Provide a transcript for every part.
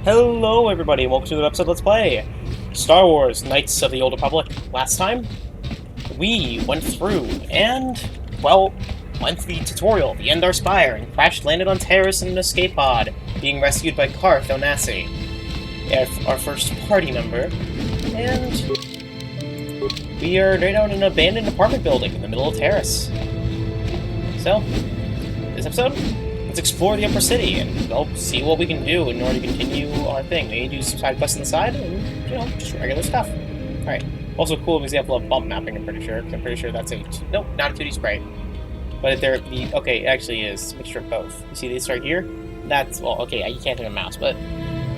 Hello everybody, and welcome to another episode of Let's Play Star Wars Knights of the Old Republic. Last time, we went through and, well, went through the tutorial, the Endar Spire, and crash-landed on Taris in an escape pod, being rescued by Carth Onasi, our first party member, and we are right out in an abandoned apartment building in the middle of Taris. So, this episode, let's explore the Upper City and, well, see what we can do in order to continue our thing. Maybe do some side quests on the side and, you know, just regular stuff. Alright. Also, cool example of bump mapping, I'm pretty sure. I'm pretty sure that's a... Nope, not a 2D sprite. But okay, it actually is. A mixture of both. You see this right here? That's... Well, okay, you can't hit a mouse, but...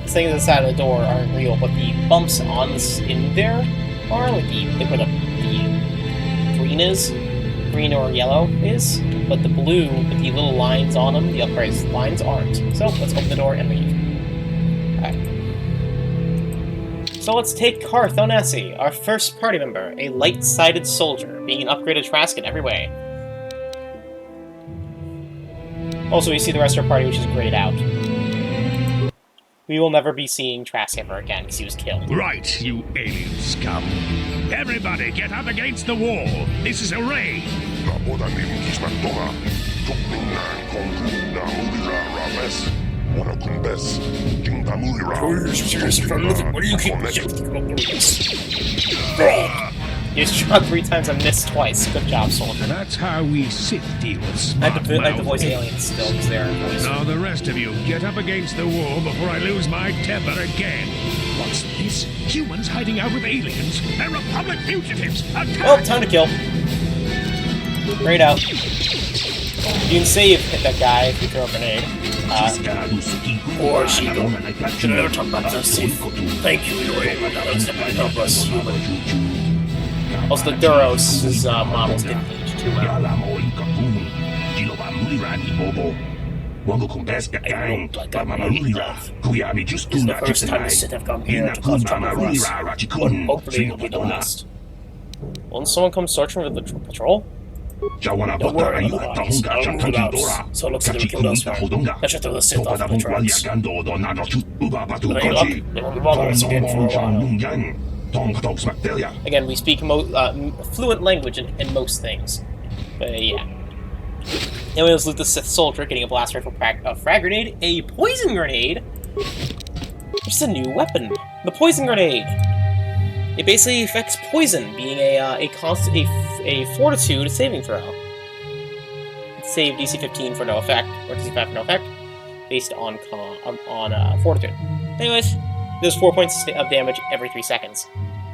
The things on the side of the door aren't real, but the bumps on this in there are, like where the green is. Green or yellow is, but the blue with the little lines on them, the upright lines, aren't. So let's open the door and leave. Alright. So let's take Carth Onasi, our first party member, a light-sided soldier, being an upgraded Trask in every way. Also, we see the rest of our party, which is grayed out. We will never be seeing Trask ever again, because he was killed. Right, you alien scum. Everybody get up against the wall. This is a raid. You shot 3 times and missed twice. Good job, soldier. That's how we Sith deal with I smart have to voice aliens still, because they're in voice. Now the rest of you, get up against the wall before I lose my temper again. What's this? Humans hiding out with aliens? They're Republic fugitives! Attack! Well, time to kill. Great out. You can save hit that guy if you throw a grenade. Or she don't learn about the Sith. Thank you, your aid. Help us, human. Also, the Duros' models didn't age too well. This is the first time the Sith have come here to cause trouble for us. But hopefully it'll be the last. Won't someone come searching for the patrol? Don't worry about the bodies. I'll move out. So it looks like they killed us now. Let's just throw the Sith off the tracks. But any luck, they won't be bothering us again for a while. Again, we speak fluent language in most things. But yeah. Anyway, let's loot the Sith soldier, getting a blast rifle, a frag grenade, a poison grenade. Just a new weapon. The poison grenade. It basically affects poison, being a fortitude saving throw. Save DC 15 for no effect, or DC 5 for no effect, based on fortitude. Anyways, there's 4 points of damage every 3 seconds,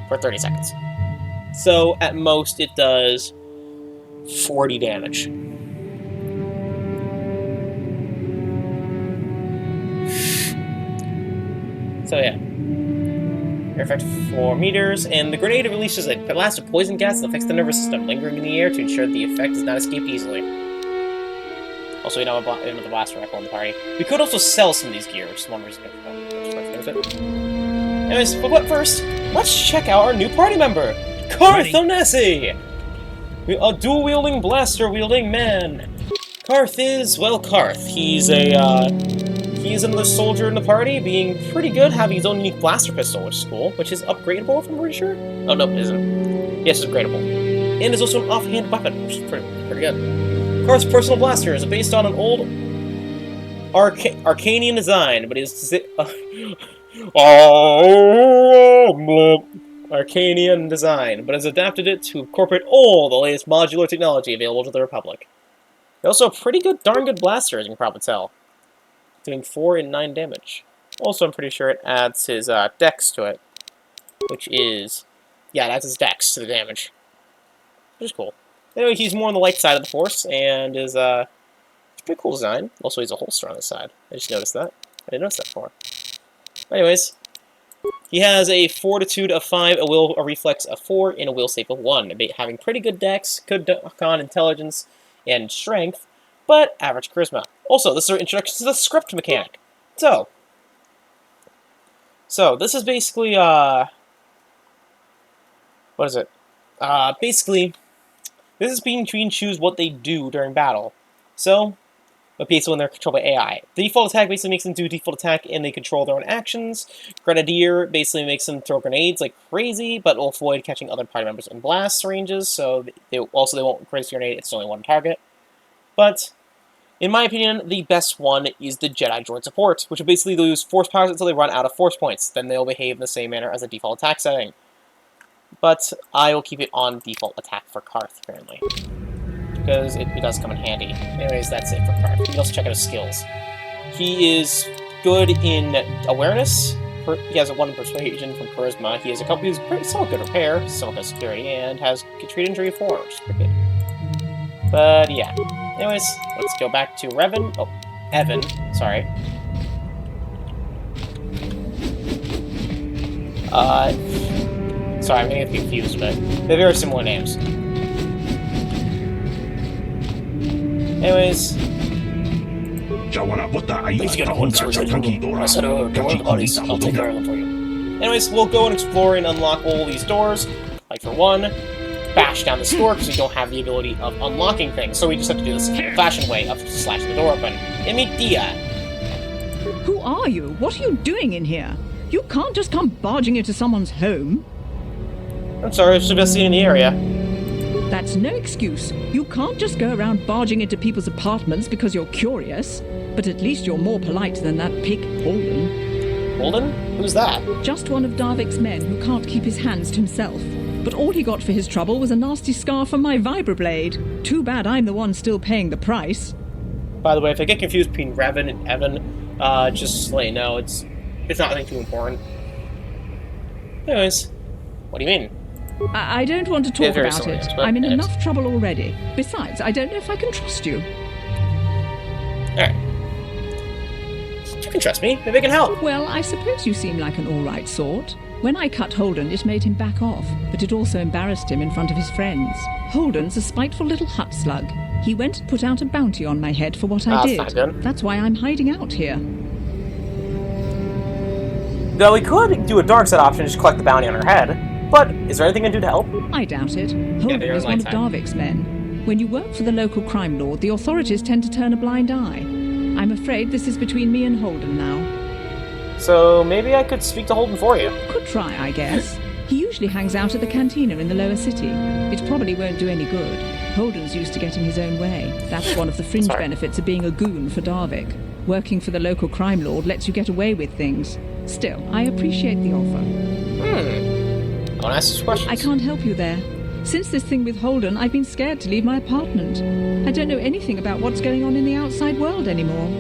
for 30 seconds. So, at most, it does 40 damage. So yeah. Air effect 4 meters, and the grenade releases a blast of poison gas that affects the nervous system, lingering in the air to ensure the effect does not escape easily. Also, we now have the blaster rifle in the party. We could also sell some of these gear, which is one reason. Anyways, but first, let's check out our new party member, Carth Onasi! A dual-wielding, blaster-wielding man. Carth is, well, Carth. He's another soldier in the party, being pretty good, having his own unique blaster pistol, which is cool, which is upgradable, if I'm pretty sure. Oh, no, it isn't. Yes, it's upgradable. And is also an offhand weapon, which is pretty good. Carth's personal blaster is based on an old Arcanian design, but is Arcanian design, but has adapted it to incorporate all the latest modular technology available to the Republic. Also, a pretty good, darn good blaster, as you can probably tell. Doing 4 and 9 damage. Also, I'm pretty sure it adds his dex to it, which is... Yeah, it adds his dex to the damage, which is cool. Anyway, he's more on the light side of the force, and is, it's a pretty cool design. Also, he's a holster on his side. I just noticed that. I didn't notice that before. Anyways, he has a fortitude of 5, a reflex of 4, and a will save of 1, having pretty good dex, good con, intelligence, and strength, but average charisma. Also, this is our introduction to the script mechanic. So this is basically, what is it? Basically, this is being choose what they do during battle. So, but basically when they're controlled by AI. The default attack basically makes them do default attack and they control their own actions. Grenadier basically makes them throw grenades like crazy, but will avoid catching other party members in blast ranges, so they won't crazy grenade, it's only one target. But, in my opinion, the best one is the Jedi Droid Support, which will basically lose force powers until they run out of force points. Then they'll behave in the same manner as the default attack setting. But I will keep it on default attack for Carth, apparently. Because it does come in handy. Anyways, that's it for Carth. You can also check out his skills. He is good in awareness. He has a 1 persuasion from charisma. He has a couple. He's pretty solid good repair, somewhat good security, and has treat injury 4, which is pretty good. But yeah. Anyways, let's go back to Evan. Sorry. Sorry, I'm gonna get confused, but they're very similar names. Anyways. Please get on to I said, don't worry about these, I'll take care of them for you. Anyways, we'll go and explore and unlock all these doors. Like, for one, bash down this door, because we don't have the ability of unlocking things, so we just have to do this in a fashion way of slashing the door open. And meet Dia. Who are you? What are you doing in here? You can't just come barging into someone's home. I'm sorry, I should have seen in the area. That's no excuse. You can't just go around barging into people's apartments because you're curious. But at least you're more polite than that pig, Holden. Holden? Who's that? Just one of Darvik's men who can't keep his hands to himself. But all he got for his trouble was a nasty scar from my vibroblade. Too bad I'm the one still paying the price. By the way, if I get confused between Revan and Evan, just let you know, it's not anything too important. Anyways, what do you mean? I don't want to talk about it. But I'm in enough trouble already. Besides, I don't know if I can trust you. Alright. You can trust me. Maybe I can help. Well, I suppose you seem like an all-right sort. When I cut Holden, it made him back off, but it also embarrassed him in front of his friends. Holden's a spiteful little hut slug. He went and put out a bounty on my head for what I did. That's not good. That's why I'm hiding out here. Though we could do a dark side option, just collect the bounty on her head. But is there anything I can do to help? I doubt it. Holden is one of Darvik's men. When you work for the local crime lord, the authorities tend to turn a blind eye. I'm afraid this is between me and Holden now. So maybe I could speak to Holden for you. Could try, I guess. He usually hangs out at the cantina in the lower city. It probably won't do any good. Holden's used to getting his own way. That's one of the fringe benefits of being a goon for Darvik. Working for the local crime lord lets you get away with things. Still, I appreciate the offer. I want to ask you questions. I can't help you there. Since this thing with Holden, I've been scared to leave my apartment. I don't know anything about what's going on in the outside world anymore.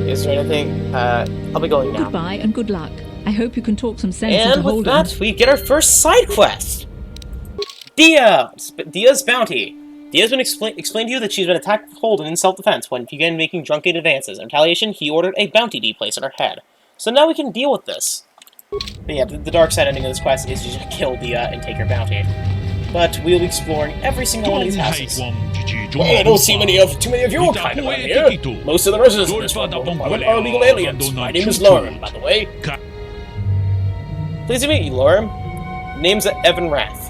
Is there anything? I'll be going now. Goodbye and good luck. I hope you can talk some sense into Holden. And with that, we get our first side quest. Dia's bounty. Dia's been explained to you that she's been attacked with Holden in self-defense when he began making drunken advances. In retaliation, he ordered a bounty to be placed on her head. So now we can deal with this. But yeah, the dark side ending of this quest is you just kill Dia and take her bounty. But we'll be exploring every single one of these houses. Well, I don't see too many of your kind around here. Most of the residents in this one are illegal aliens. My name is Lorem, by the way. Pleased to meet you, Lorem. Name's Evan Rath.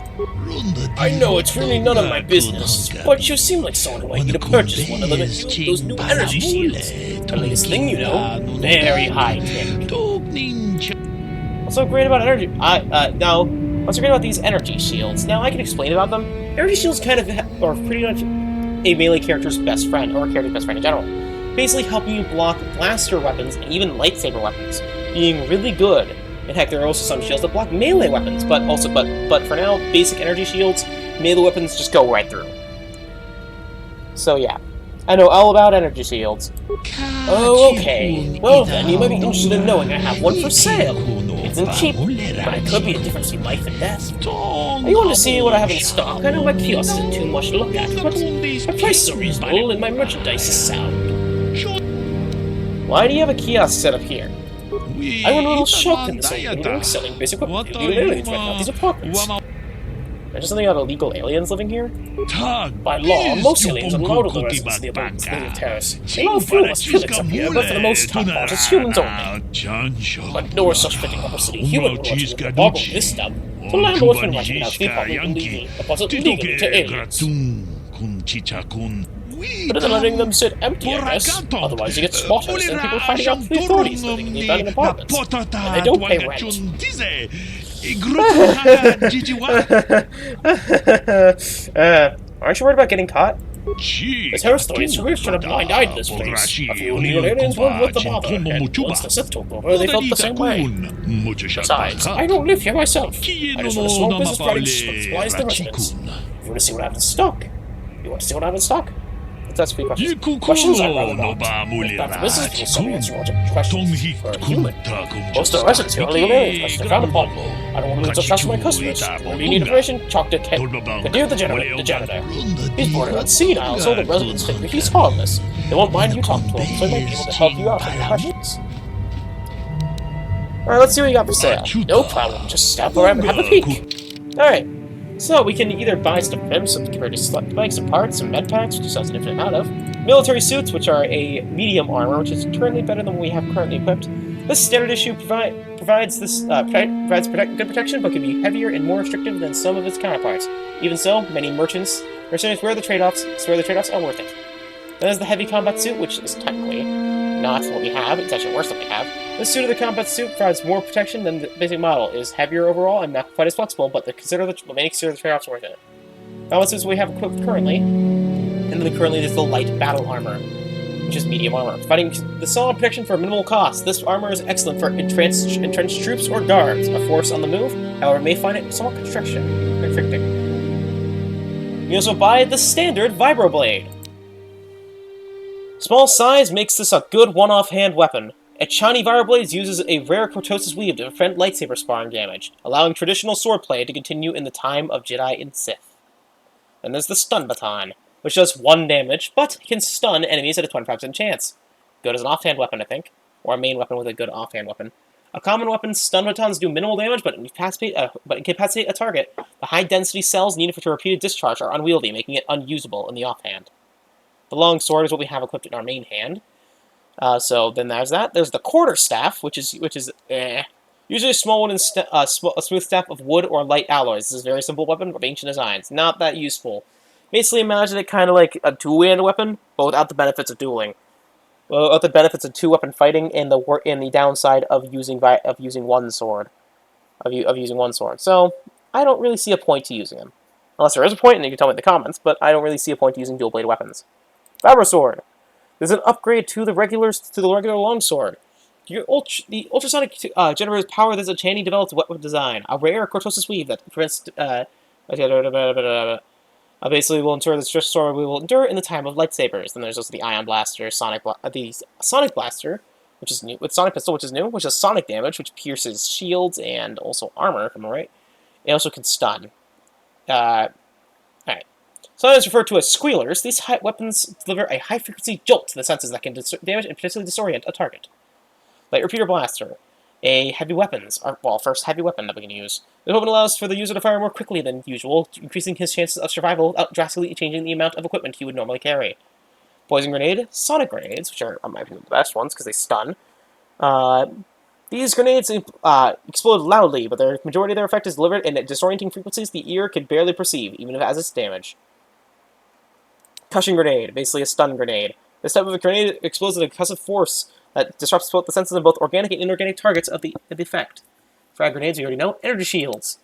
I know it's really none of my business, but you seem like someone who might need to purchase one of those new energy shields. The latest thing you know, very high tech. What's so great about energy? What's so great about these energy shields? Now, I can explain about them. Energy shields kind of are pretty much a melee character's best friend, or a character's best friend in general. Basically helping you block blaster weapons and even lightsaber weapons, being really good. In fact, there are also some shields that block melee weapons, but for now, basic energy shields, melee weapons just go right through. So yeah, I know all about energy shields. Oh, okay. Well then, you might be interested in knowing I have one for sale. It isn't cheap, but it could be a difference between life and death. You want to see what I have in stock? I know my kiosk isn't too much to look at, but my prices are reasonable and my merchandise is sound. Why do you have a kiosk set up here? I run a little shop in this old building selling basic equipment to illegal aliens renting out these apartments. There's something about illegal aliens living here? By law, most aliens are allowed to the residents of the above terrace. They allow few of us Felix up here, but for the most part, it's humans only. But no such fitting upper city human lords will boggle this stuff. The landlord's been renting out the apartment illegally, illegally to aliens. Better than letting them sit empty, I guess. Otherwise you get squatters and people fighting out the authorities living in the abandoned apartments. And they don't pay rent. Aren't you worried about getting caught? The terror stories should have blind-eyed this place. A few illegal aliens weren't worth the bother, and once the Sith took over, they felt the same way. Besides, I don't live here myself. I just run a small business providing supplies to residents. You want to see what I have in stock? You want to see what I have in stock? That's three questions. Questions I'd rather not. If not for business, people still answer more questions. For a human. Most of the residents here are illegal aliens, but they're frowned upon. I don't want to lose trust with my customers. When you need information, talk to Kadir the janitor. He's borderline senile, so the residents think that he's harmless. They won't mind you talk to him, so they might be able to help you out with your questions. Alright, let's see what you got for sale. No problem, just stop around and have a peek. Alright. So, we can either buy stuff from him, some security bikes, some parts, some med packs, which he sells an infinite amount of, military suits, which are a medium armor, which is currently better than what we have currently equipped. This standard issue provides good protection, but can be heavier and more restrictive than some of its counterparts. Even so, many mercenaries swear the trade-offs are worth it. Then there's the heavy combat suit, which is technically not what we have, it's actually worse than we have. This suit of the combat suit provides more protection than the basic model, is heavier overall and not quite as flexible, but many consider the trade-offs worth it. Combat suits we have equipped currently, and then currently there's the light battle armor, which is medium armor, providing the solid protection for a minimal cost. This armor is excellent for entrenched troops or guards, a force on the move, however may find it somewhat constricting. You also buy the standard Vibroblade. Small size makes this a good one-off hand weapon. A shiny Vibroblade uses a rare Cortosis weave to prevent lightsaber sparring damage, allowing traditional swordplay to continue in the time of Jedi and Sith. Then there's the Stun Baton, which does 1 damage, but can stun enemies at a 25% chance. Good as an offhand weapon, I think. Or a main weapon with a good offhand weapon. A common weapon, Stun Batons do minimal damage, but incapacitate a target. The high-density cells needed for repeated discharge are unwieldy, making it unusable in the offhand. The long sword is what we have equipped in our main hand. So then there's that. There's the quarterstaff, which is usually a small one and a smooth staff of wood or light alloys. This is a very simple weapon of ancient designs. Not that useful. Basically, imagine it kind of like a two-handed weapon, but without the benefits of dueling. Without the benefits of two-weapon fighting and the downside of using one sword. Of using one sword. So I don't really see a point to using them, unless there is a point, and you can tell me in the comments. But I don't really see a point to using dual-blade weapons. Vibro Sword. There's an upgrade to the regular longsword. The ultrasonic generates power that's a Channy developed weapon design. A rare Cortosis weave that prevents basically will ensure the stress sword will endure in the time of lightsabers. Then there's also the Ion Blaster, the Sonic Blaster, which is new, with Sonic Pistol, which is new, which has sonic damage, which pierces shields and also armor, if I'm right. It also can stun. Alright. Sometimes referred to as squealers, these weapons deliver a high-frequency jolt to the senses that can damage and potentially disorient a target. Light Repeater Blaster. Heavy weapons. First heavy weapon that we can use. This weapon allows for the user to fire more quickly than usual, increasing his chances of survival without drastically changing the amount of equipment he would normally carry. Poison Grenade. Sonic Grenades, which are, in my opinion, the best ones because they stun. These grenades explode loudly, but the majority of their effect is delivered in disorienting frequencies the ear can barely perceive, even if it has its damage. Crushing Grenade, basically a stun grenade. This type of a grenade explodes with a concussive force that disrupts both the senses of both organic and inorganic targets of the effect. Frag grenades, we already know. Energy shields.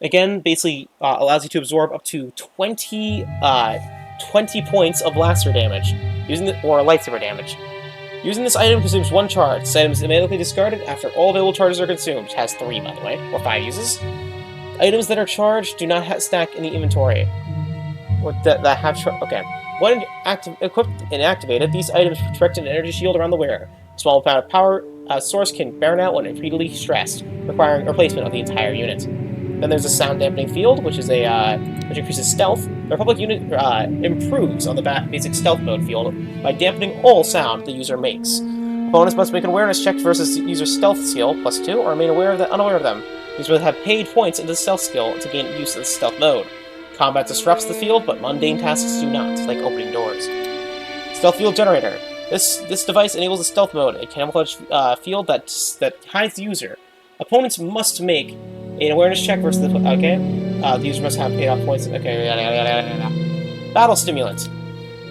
Again, basically allows you to absorb up to 20 points of blaster damage, or lightsaber damage. Using this item consumes 1 charge. This item is immediately discarded after all available charges are consumed, which has 3, by the way, or 5 uses. Items that are charged do not stack in the inventory. Okay. When equipped and activated, these items project an energy shield around the wearer. A small amount of power source can burn out when repeatedly stressed, requiring replacement of the entire unit. Then there's a sound dampening field, which is which increases stealth. The Republic unit improves on the basic stealth mode field by dampening all sound the user makes. Opponents must make an awareness check versus the user's stealth skill +2, or remain unaware of them. These will have paid points into the stealth skill to gain use of the stealth mode. Combat disrupts the field, but mundane tasks do not, like opening doors. Stealth Field Generator. This device enables a stealth mode, a camouflage field that hides the user. Opponents must make an awareness check versus the... Okay. The user must have paid off points. Okay, Battle Stimulant.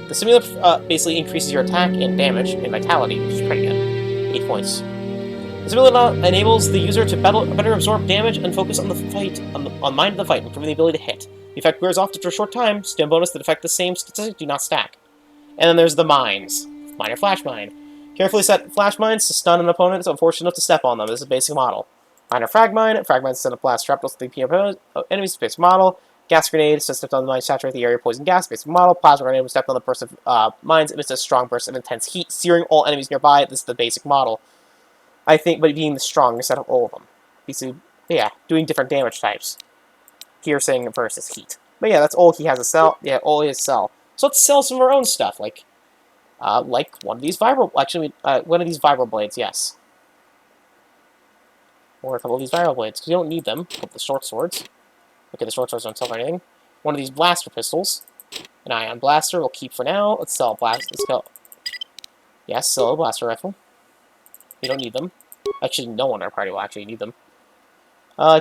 The stimulant basically increases your attack and damage and vitality, which is pretty good. 8 points. This ability enables the user to better absorb damage and focus on the fight, on mind of the fight, improving the ability to hit. The effect wears off after a short time. Stim bonus that affect the same statistic do not stack. And then there's the mines. Mine or flash mine. Carefully set flash mines to stun an opponent so unfortunate enough to step on them. This is a basic model. Mine or frag mine. Frag mine send a blast shrapnel to the enemy's basic model. Gas grenade, so stepped on the mine, saturate the area, poison gas, basic model. Plasma grenade, when stepped on the burst of mines, emits a strong burst of intense heat, searing all enemies nearby. This is the basic model. I think, but being the strongest out of all of them. Basically, yeah, doing different damage types. Piercing versus heat. But yeah, that's all he has to sell. Yeah, all he has to sell. So let's sell some of our own stuff, like one of these vibro. Actually, one of these vibro blades, yes. Or a couple of these vibro blades, because you don't need them. Put the short swords. Okay, the short swords don't sell for anything. One of these blaster pistols. An ion blaster we'll keep for now. Let's sell blast. Let's go. Yes, sell a blaster rifle. You don't need them. Actually, no one in our party will actually need them.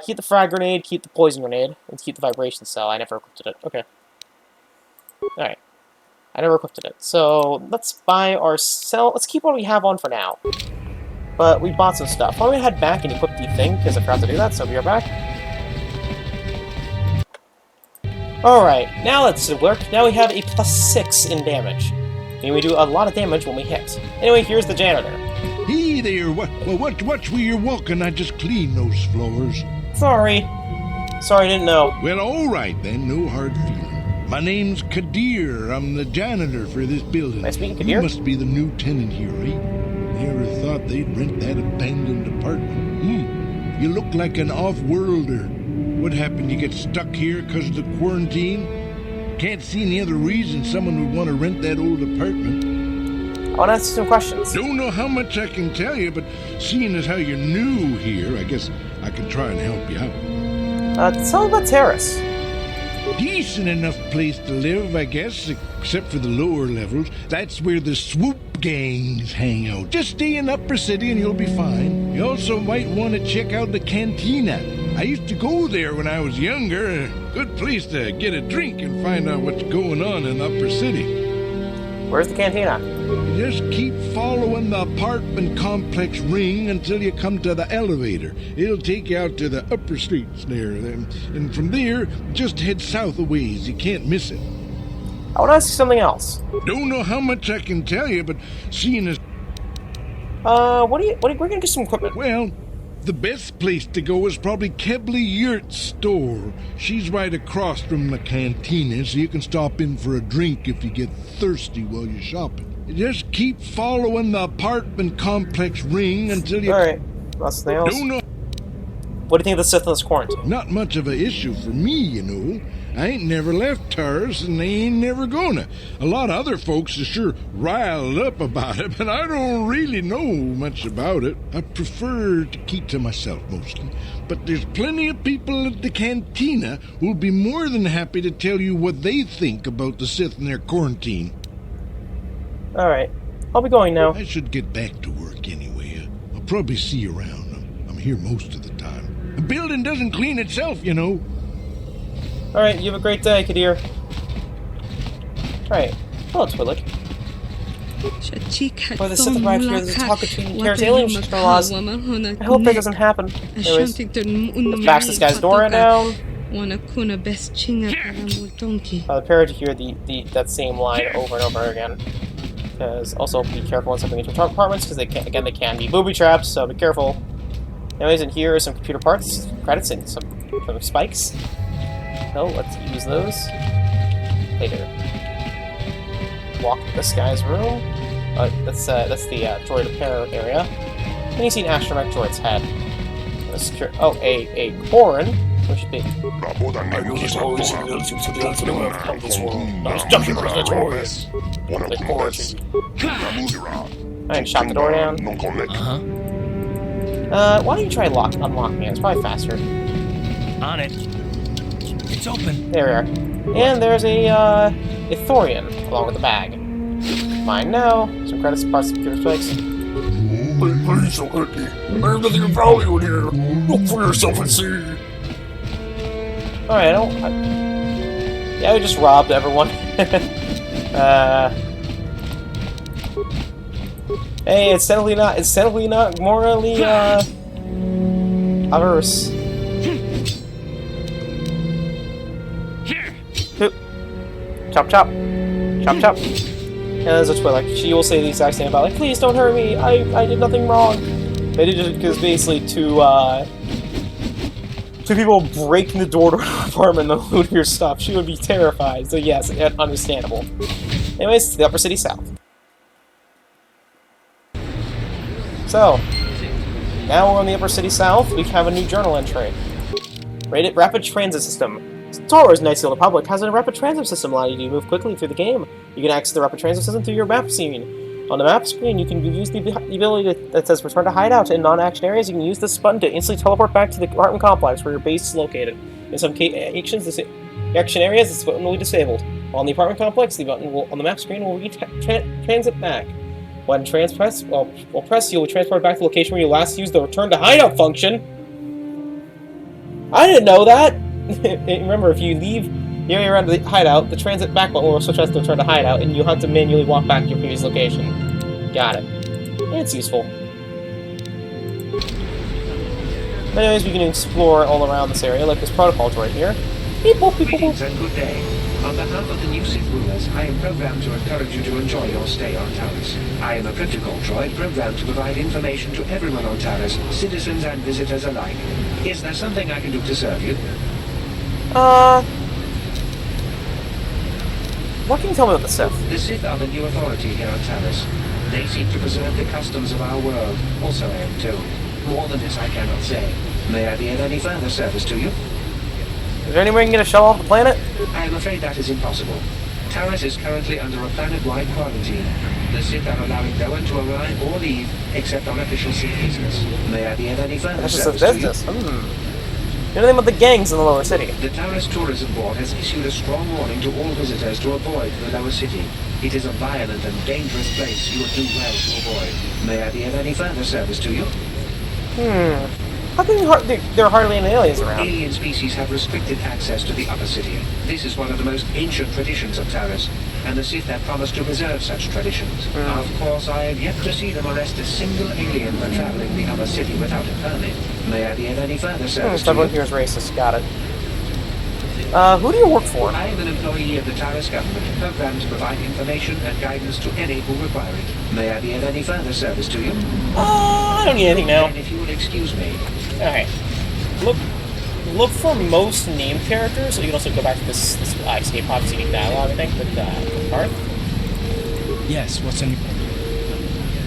Keep the frag grenade, keep the poison grenade, and keep the vibration cell. I never equipped it. Okay. Alright. I never equipped it. So, let's buy our cell. Let's keep what we have on for now. But we bought some stuff. I'm going to head back and equip the thing, because I forgot to do that, so I'll be right back. Alright, now let's work. Now we have a +6 in damage. And we do a lot of damage when we hit. Anyway, here's the janitor. Hey there, watch where you're walking. I just cleaned those floors. Sorry, I didn't know. Well, all right then, no hard feeling. My name's Kadir. I'm the janitor for this building. Nice meeting, Kadir. You must be the new tenant here, eh? Never thought they'd rent that abandoned apartment. You look like an off-worlder. What happened? You get stuck here because of the quarantine? Can't see any other reason someone would want to rent that old apartment. I want to ask you some questions. Don't know how much I can tell you, but seeing as how you're new here, I guess I can try and help you out. Tell me about Terrace. Decent enough place to live, I guess, except for the lower levels. That's where the swoop gangs hang out. Just stay in Upper City and you'll be fine. You also might want to check out the cantina. I used to go there when I was younger. A good place to get a drink and find out what's going on in Upper City. Where's the cantina? Just keep following the apartment complex ring until you come to the elevator. It'll take you out to the upper streets there. And from there, just head south a ways. You can't miss it. I want to ask you something else. Don't know how much I can tell you, but seeing as... we're gonna get some equipment. Well, the best place to go is probably Kebley Yurt's store. She's right across from the cantina, so you can stop in for a drink if you get thirsty while you're shopping. Just keep following the apartment complex ring until you... Alright, nothing else. Don't know... What do you think of the Sith in this quarantine? Not much of an issue for me, you know. I ain't never left Taurus, and they ain't never gonna. A lot of other folks are sure riled up about it, but I don't really know much about it. I prefer to keep to myself mostly. But there's plenty of people at the cantina who'll be more than happy to tell you what they think about the Sith and their quarantine. Alright, I'll be going now. I should get back to work anyway. I'll probably see you around. I'm here most of the time. The building doesn't clean itself, you know. Alright, you have a great day, Kadir. Alright. Hello, Twillick. Boy, the Sith right here, there's a talk between Terrace alien laws. I hope that doesn't happen. Anyways, let's bash this guy's door right now. Prepare to hear that same line over and over again. Because also be careful when stepping into apartments, because they can be booby traps, so be careful. Anyways, and here are some computer parts, credits, and some spikes. So let's use those later. Walk this guy's room. That's the droid repair area. Then you see an astromech droid's head. A Corrin, which should be. Alright, shot the door down. Why don't you try unlocking it? It's probably faster. On it. It's open. There we are. And there's a Ithorian along with the bag. Fine now. Some credits, parts, computer spikes. Please don't hurt me. There's nothing of value in here. Look for yourself and see. Alright, yeah, we just robbed everyone. Alright, Hey, it's definitely not morally, averse. Oop. Chop, chop. Chop, chop. And there's a Twi'lek. She will say the exact same about, like, please don't hurt me, I did nothing wrong. They did just because basically two people breaking the door to her apartment and loot your stuff. She would be terrified, so yes, understandable. Anyways, to the Upper City South. So, now we're on the Upper City South, we have a new journal entry. Rated Rapid Transit System. Star Wars Knights of the Republic has a rapid transit system allowing you to move quickly through the game. You can access the rapid transit system through your map screen. On the map screen, you can use the ability that says Return to Hideout. In non-action areas, you can use this button to instantly teleport back to the apartment complex where your base is located. In some action areas, this button will be disabled. While on the apartment complex, the button on the map screen will transit back. When press, you will be transported back to the location where you last used the Return to Hideout function. I didn't know that! Remember, if you leave the area around the hideout, the transit back button will switch us to Return to Hideout, and you'll have to manually walk back to your previous location. Got it. It's useful. But anyways, we can explore all around this area, like this protocol droid here. Beep, boop, beep, boop, Greetings boop. and good day. On behalf of the new Sith rulers, I am programmed to encourage you to enjoy your stay on Taris. I am a protocol droid programmed to provide information to everyone on Taris, citizens and visitors alike. Is there something I can do to serve you? What can you tell me about the Sith? The Sith are the new authority here on Taris. They seek to preserve the customs of our world. Also I am too. More than this I cannot say. May I be of any further service to you? Is there any way you can get a shell off the planet? I am afraid that is impossible. Taris is currently under a planet-wide quarantine. The Sith are allowing no one to arrive or leave except on official Sith business. May I be of any further That's just service a to you? business. You know anything about the gangs in the lower city? The Taris Tourism Board has issued a strong warning to all visitors to avoid the lower city. It is a violent and dangerous place you would do well to avoid. May I be of any further service to you? How come there are hardly any aliens around? Alien species have restricted access to the upper city. This is one of the most ancient traditions of Taris, and the Sith have promised to preserve such traditions. Of course, I have yet to see them arrest a single alien for traveling the upper city without a permit. May I be of any further service to Everyone you? here is racist. Got it. Who do you work for? I am an employee of the Taris government, programmed to provide information and guidance to any who require it. May I be of any further service to you? I don't need anything now. And if you will excuse me. Alright. Look for most named characters, so you can also go back to this escape pod unique dialogue, I think, with Parth. Yes, what's on your... Do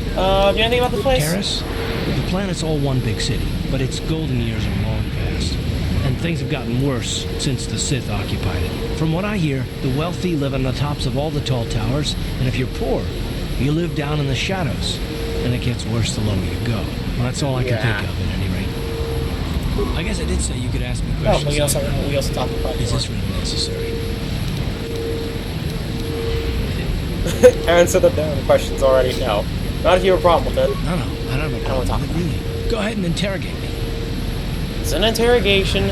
you know anything about this place? Paris? The planet's all one big city, but its golden years are long past. And things have gotten worse since the Sith occupied it. From what I hear, the wealthy live on the tops of all the tall towers, and if you're poor, you live down in the shadows. And it gets worse the lower you go. Well, that's all I can think of, at any rate. I guess I did say you could ask me Oh, questions. but we also talked about Is this really necessary? Aaron said that there are questions already. No. Not if you have a problem with it. No, I don't have a wanna problem talk with it, really. Go ahead and interrogate me. It's an interrogation.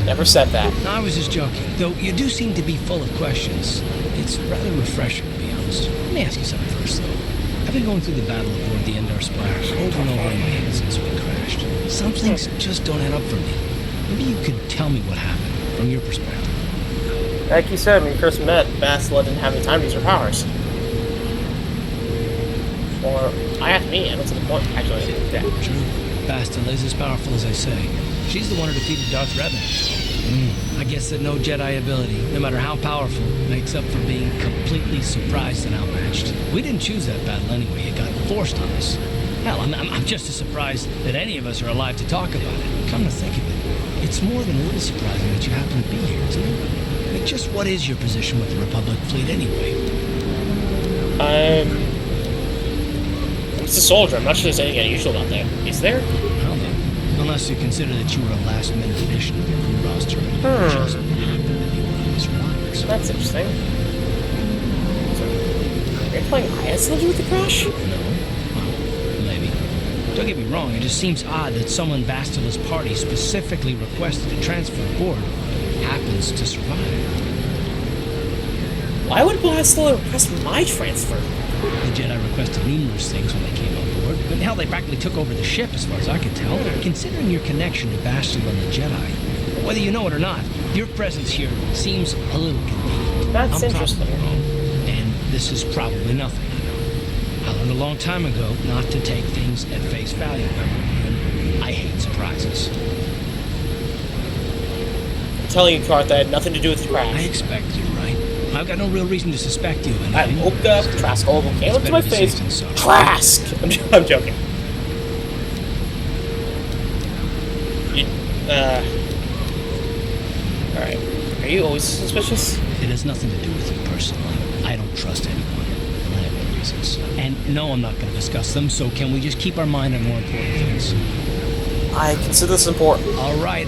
Never said that. No, I was just joking. Though you do seem to be full of questions. It's rather refreshing, to be honest. Let me ask you something first, though. I've been going through the battle aboard the Endar Spire over and over in my head since we crashed. Some things just don't add up for me. Maybe you could tell me what happened from your perspective. Like you said, when you first met, Bastila didn't have any time to use her powers. Or, I asked me, and what's the point? Actually, yeah. True. Bastila is as powerful as I say. She's the one who defeated Darth Revan. I guess that no Jedi ability, no matter how powerful, makes up for being completely surprised and outmatched. We didn't choose that battle anyway. It got forced on us. Hell, I'm just as surprised that any of us are alive to talk about it. Come to think of it, it's more than a little surprising that you happen to be here, isn't it? I mean, just what is your position with the Republic fleet anyway? I'm just a soldier. I'm not sure there's anything unusual about that. Is there? Well then, unless you consider that you were a last-minute addition to the crew roster and it just happened to be one of the survivors. That's interesting. So, are you playing IS to do with the crash? No. Well, maybe. Don't get me wrong, it just seems odd that someone Bastila's party specifically requested to transfer aboard happens to survive. Why would Blasphemous request my transfer? The Jedi requested numerous things when they came on board, but hell, they practically took over the ship as far as I could tell. Considering your connection to Bastila and the Jedi, whether you know it or not, your presence here seems a little convenient. That's I'm interesting. probably wrong, and this is probably nothing. I learned a long time ago not to take things at face value, and I hate surprises. I'm telling you, Karth, that had nothing to do with the I crash. expect you're right. I've got no real reason to suspect you of I anything. woke up, Trask all came up to my face. Trask! I'm joking. You, Alright. Are you always suspicious? It has nothing to do with you personally. I don't trust anyone. I have my reasons. And no, I'm not going to discuss them, so can we just keep our mind on more important things? I consider this important. All right.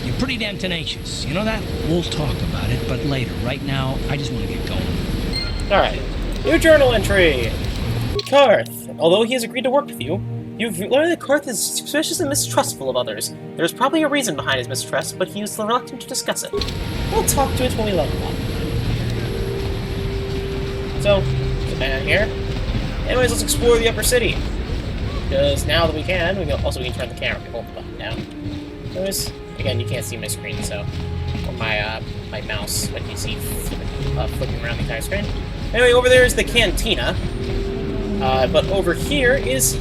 You're pretty damn tenacious. You know that? We'll talk about it, but later. Right now, I just want to get going. Alright. New journal entry! Karth, although he has agreed to work with you, you've learned that Karth is suspicious and mistrustful of others. There's probably a reason behind his mistrust, but he was reluctant to discuss it. We'll talk to it when we level up. So, sit down here. Anyways, let's explore the upper city. Because now that we can turn the camera. We hold the button down. Anyways, again, you can't see my screen, so... Or my, my mouse, but you see flipping around the entire screen. Anyway, over there is the cantina. But over here is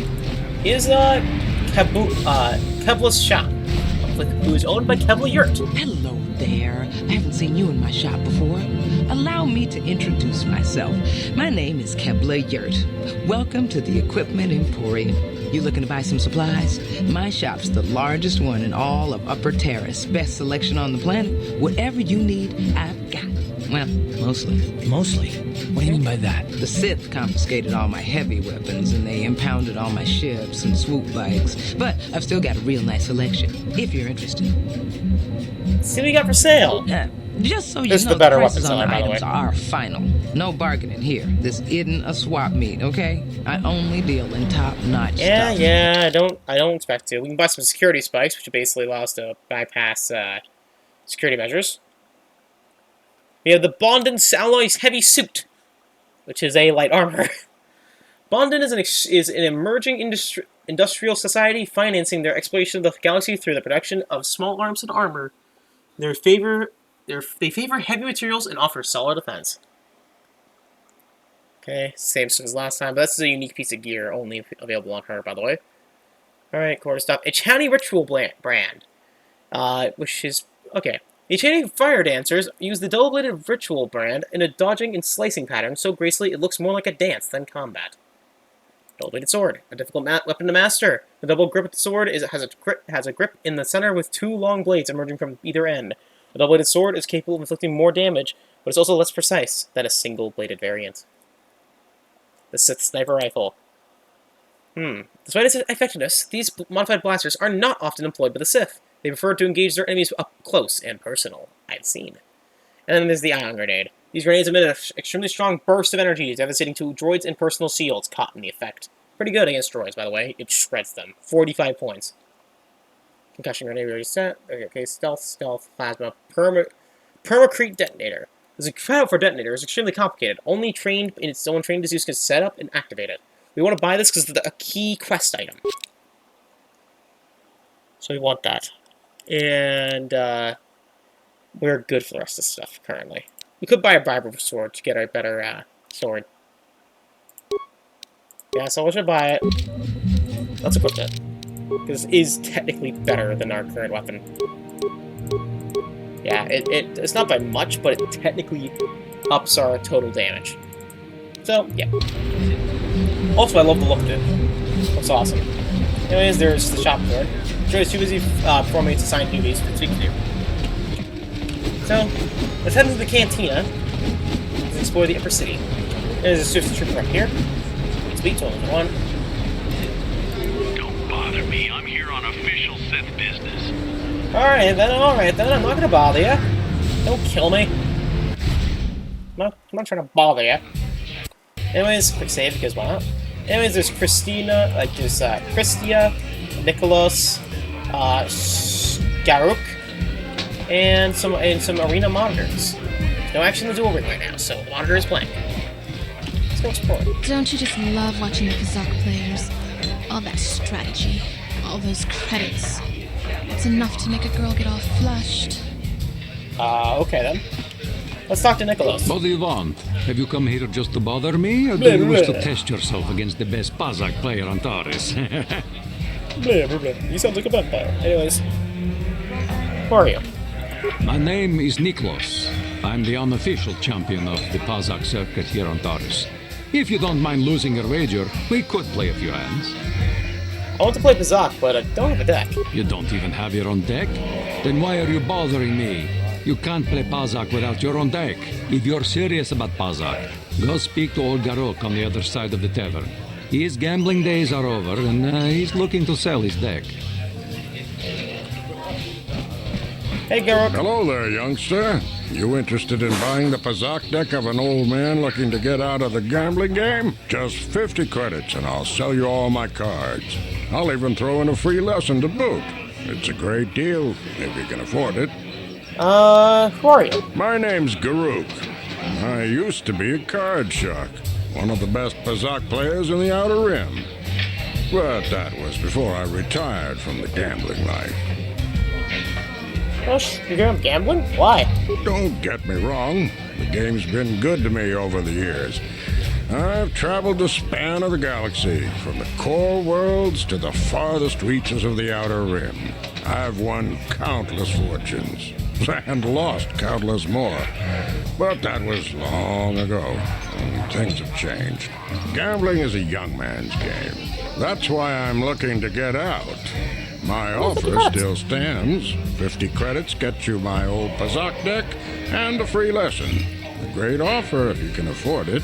Kevla's shop, who is owned by Kevla Yurt. Hello there. I haven't seen you in my shop before. Allow me to introduce myself. My name is Kevla Yurt. Welcome to the Equipment Emporium. You looking to buy some supplies? My shop's the largest one in all of Upper Terrace. Best selection on the planet. Whatever you need, I've got. Well, mostly. Mostly? What do you mean by that? The Sith confiscated all my heavy weapons, and they impounded all my ships and swoop bikes. But I've still got a real nice selection, if you're interested. See what we got for sale. Just so you This is know, the better prices weapon on seller, the by the items way. are final. No bargaining here. This isn't a swap meet, okay? I only deal in top-notch stuff. Yeah, I don't expect to. We can buy some security spikes, which basically allow us to bypass security measures. We have the Bondin Alloy's Heavy Suit, which is a light armor. Bondin is an emerging industrial society financing their exploration of the galaxy through the production of small arms and armor. They favor heavy materials and offer solid defense. Okay, same stuff as last time, but this is a unique piece of gear, only available on her, by the way. Alright, quarter stop. Ichani Ritual brand. Which is... Okay. Ichani Fire Dancers use the double-bladed Ritual brand in a dodging and slicing pattern so gracefully it looks more like a dance than combat. Double-bladed sword. A difficult weapon to master. The double grip sword has a grip in the center with two long blades emerging from either end. A double-bladed sword is capable of inflicting more damage, but it's also less precise than a single-bladed variant. The Sith Sniper Rifle. Despite its effectiveness, these modified blasters are not often employed by the Sith. They prefer to engage their enemies up close and personal, I've seen. And then there's the Ion Grenade. These grenades emit an extremely strong burst of energy, devastating to droids and personal shields caught in the effect. Pretty good against droids, by the way. It shreds them. 45 points. Concussion grenade already set. Okay, stealth, plasma, permacrete detonator. The cutout for detonator is extremely complicated. Only someone trained to use can set up and activate it. We want to buy this because it's a key quest item. So we want that. And we're good for the rest of the stuff currently. We could buy a Briber sword to get a better sword. Yeah, so we should buy it. Let's equip it. Because it is technically better than our current weapon. Yeah, it's not by much, but it technically ups our total damage. So, yeah. Also, I love the look of it. Looks awesome. Anyways, there's the shop floor. Joy's too busy performing its assigned duties to speak to you. So, let's head into the cantina and explore the upper city. There's a Swift Trooper up here. Speak to him, one. Don't bother me. I'm here on official Sith business. Alright then, I'm not gonna bother you. Don't kill me. I'm not trying to bother you. Anyways, quick save because why not? Anyways, there's Christina, there's Christia, Nicholas, Garuk, and some arena monitors. no action in the duel ring right now, so the monitor is blank. Let's go explore. Don't you just love watching the Kazakh players? All that strategy, all those credits. It's enough to make a girl get all flushed. Okay then. Let's talk to Nicholas. What do you want? Have you come here just to bother me, or do you wish to test yourself against the best Pazak player on Taurus? Blah, blah, blah. You sound like a vampire. Anyways. Who are you? My name is Niklos. I'm the unofficial champion of the Pazak circuit here on Taurus. If you don't mind losing your wager, we could play a few hands. I want to play Kazakh, but I don't have a deck. You don't even have your own deck? Then why are you bothering me? You can't play Pazak without your own deck. If you're serious about Pazak, go speak to old Garok on the other side of the tavern. His gambling days are over, and he's looking to sell his deck. Hey, Garok. Hello there, youngster. You interested in buying the Pazak deck of an old man looking to get out of the gambling game? Just 50 credits and I'll sell you all my cards. I'll even throw in a free lesson to boot. It's a great deal, if you can afford it. Who are you? My name's Garuk. I used to be a card shark, one of the best Pazak players in the Outer Rim. But that was before I retired from the gambling life. Gosh, you're going gambling? Why? Don't get me wrong. The game's been good to me over the years. I've traveled the span of the galaxy, from the core worlds to the farthest reaches of the Outer Rim. I've won countless fortunes, and lost countless more. But that was long ago, and things have changed. Gambling is a young man's game. That's why I'm looking to get out. My offer still stands. 50 credits gets you my old Pazak deck and a free lesson. A great offer if you can afford it.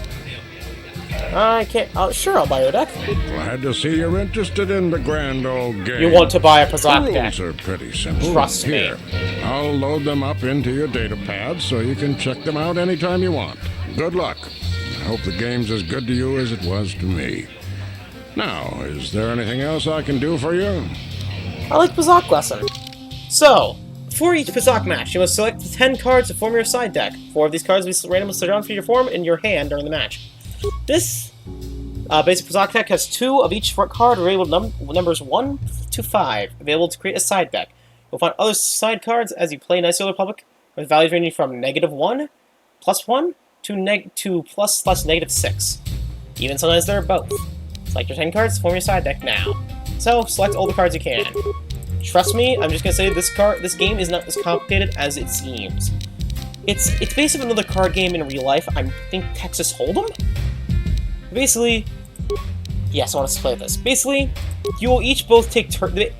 I can't. Sure, I'll buy your deck. Glad to see you're interested in the grand old game. You want to buy a Pazak deck? Rules are pretty simple. Trust me. Here, I'll load them up into your data pad so you can check them out anytime you want. Good luck. I hope the game's as good to you as it was to me. Now, is there anything else I can do for you? I like Pazak lesson. So, before each Pazak match, you must select 10 cards to form your side deck. 4 of these cards will be randomly drawn for your form in your hand during the match. This basic Pazak deck has 2 of each card labeled numbers 1 to 5, available to create a side deck. You'll find other side cards as you play Knights of the Old Republic, with values ranging from -1, +1, to +/-6. Even sometimes they're both. Select your 10 cards to form your side deck now. So, select all the cards you can. Trust me, I'm just gonna say this game is not as complicated as it seems. It's basically another card game in real life. I think Texas Hold'em? Basically, yes, I want to play this. Basically, you will each both take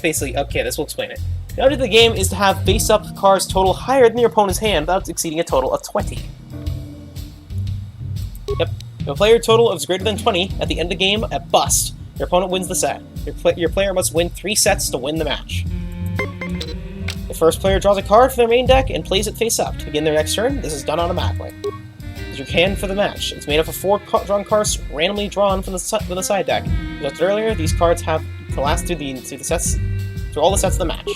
basically, okay, this will explain it. The object of the game is to have face-up cards total higher than your opponent's hand without exceeding a total of 20. Yep. If a player total is greater than 20 at the end of the game at bust, your opponent wins the set. Your player must win 3 sets to win the match. The first player draws a card for their main deck and plays it face up. To begin their next turn, this is done automatically. As your hand for the match, it's made up of 4 drawn cards randomly drawn from the side deck. As noted earlier, these cards can last through all the sets of the match.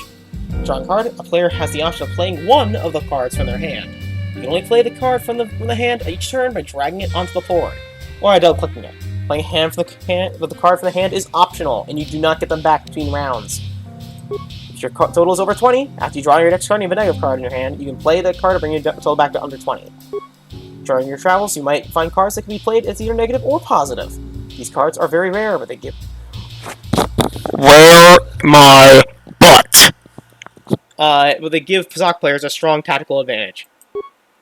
Drawn card, a player has the option of playing 1 of the cards from their hand. You can only play the card from the hand each turn by dragging it onto the board, or by double-clicking it. Playing a hand from the card from the hand is optional, and you do not get them back between rounds. If your total is over 20, after you draw your next card and you have a negative card in your hand, you can play that card to bring your total back to under 20. During your travels, you might find cards that can be played as either negative or positive. These cards are very rare, but they give... Where my butt? But they give Pazak players a strong tactical advantage.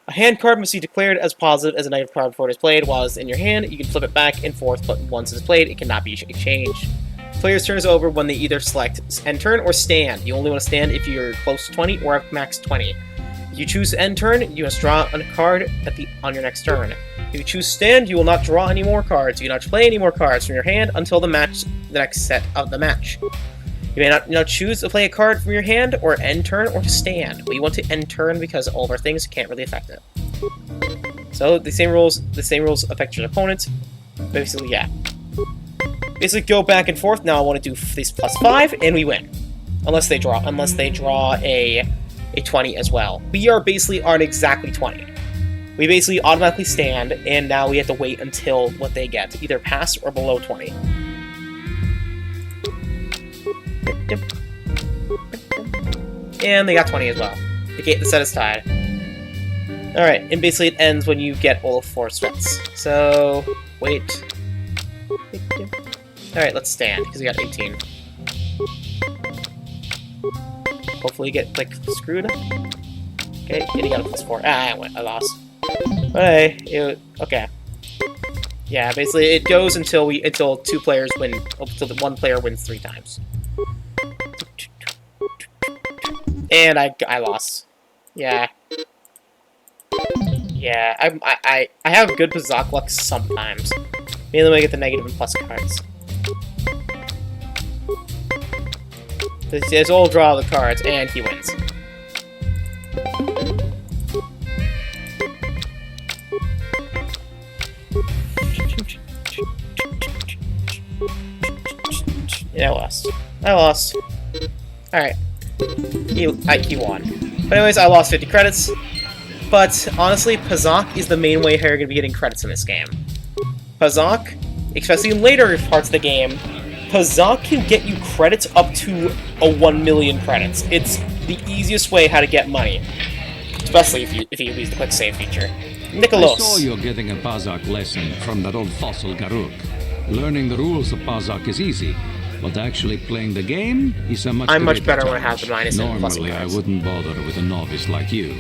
A hand card must be declared as positive as a negative card before it is played. While it's in your hand, you can flip it back and forth, but once it's played, it cannot be exchanged. Player's turn is over when they either select end turn or stand. You only want to stand if you're close to 20 or have max 20. If you choose end turn, you must draw a card on your next turn. If you choose stand, you will not draw any more cards. You cannot play any more cards from your hand until the next set of the match. You may not choose to play a card from your hand, or end turn, or to stand. But you want to end turn because all of our things can't really affect it. So the same rules affect your opponent. Basically, yeah. Basically, go back and forth. Now I want to do this +5, and we win. Unless they draw a 20 as well. We are basically on exactly 20. we basically automatically stand, and now we have to wait until what they get, either pass or below 20. And they got 20 as well. The set is tied. Alright, and basically it ends when you get all 4 sweats. So, wait. Alright, let's stand, because we got 18. Hopefully get, like, screwed. Okay, and you got a +4. Ah, I lost. Okay, okay. Yeah, basically it goes until 2 players win, until the 1 player wins 3 times. And I lost. Yeah. Yeah, I have good Pazak luck sometimes. Mainly when I get the negative and plus cards. There's all draw the cards, and he wins. Yeah, I lost. Alright. He won. But anyways, I lost 50 credits. But honestly, Pazak is the main way how you're going to be getting credits in this game. Pazak, especially in later parts of the game, Pazak can get you credits up to 1 million credits. It's the easiest way how to get money. Especially if you use the quick save feature. Nicholas. I saw you getting a Pazak lesson from that old fossil Garuk. Learning the rules of Pazak is easy, but actually playing the game is a much I'm much better challenge. when I have the minus and plus Normally, I cards. wouldn't bother with a novice like you.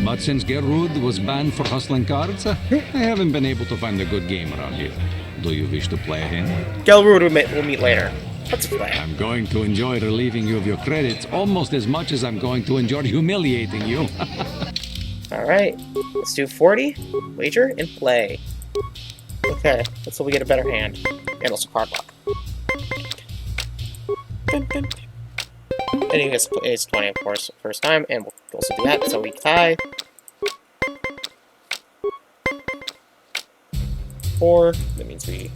But since Gerud was banned for hustling cards, I haven't been able to find a good game around here. Do you wish to play a hand? Gelrud will meet later. Let's play. I'm going to enjoy relieving you of your credits almost as much as I'm going to enjoy humiliating you. Alright, let's do 40, wager, and play. Okay, let's hope we get a better hand. And also card luck. I think it's 20, of course, first time, and we'll also do that, so we tie. 4, that means we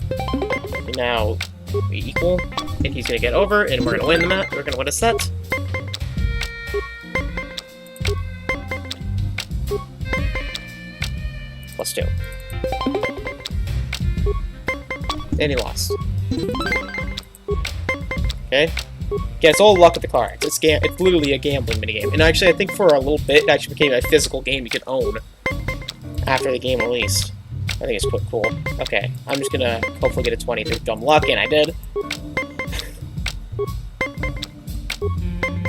equal, and he's gonna get over, and we're gonna win the match. We're gonna win a set. +2. And he lost. Okay. Yeah, it's all luck with the cards. It's literally a gambling minigame. And actually, I think for a little bit, it actually became a physical game you could own after the game released. I think it's quite cool. Okay, I'm just gonna hopefully get a 20 through dumb luck, and I did.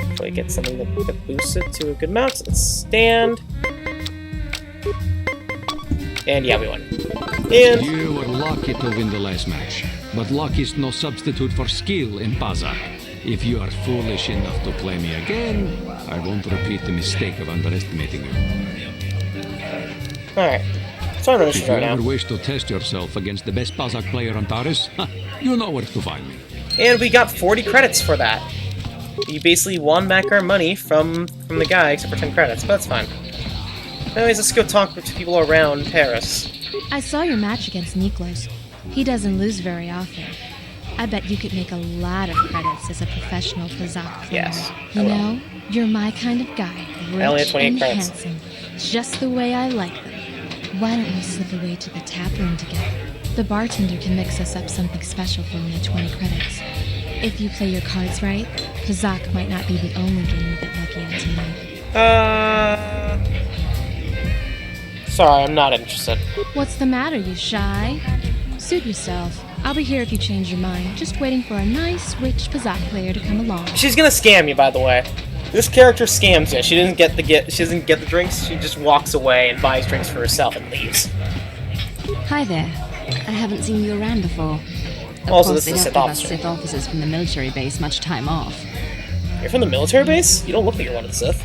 Hopefully get something that boosts it to a good amount. Let's stand. And yeah, we won. And you were lucky to win the last match, but luck is no substitute for skill in Pazak. If you are foolish enough to play me again, I won't repeat the mistake of underestimating you. Alright. So I'm If you ever wish to test yourself against the best Pazak player on Taris, you know where to find me. And we got 40 credits for that. We basically won back our money from the guy, except for 10 credits, but that's fine. Anyways, let's go talk to people around Paris. I saw your match against Niklas. He doesn't lose very often. I bet you could make a lot of credits as a professional Pazak player. Yes, You know, you're my kind of guy. I only had Rich 28 and credits. handsome. Just the way I like them. Why don't we slip away to the tap room together? The bartender can mix us up something special for me at 20 credits. If you play your cards right, Pazak might not be the only game you get lucky at tonight. Sorry, I'm not interested. What's the matter, you shy? Suit yourself. I'll be here if you change your mind. Just waiting for a nice, rich Pazak player to come along. She's gonna scam you, by the way. This character scams you. She doesn't get the drinks. She just walks away and buys drinks for herself and leaves. Hi there. I haven't seen you around before. Of Also, course, this they is a don't Sith give us officer. Sith officers from the military base much time off. You're from the military base? You don't look like you're one of the Sith.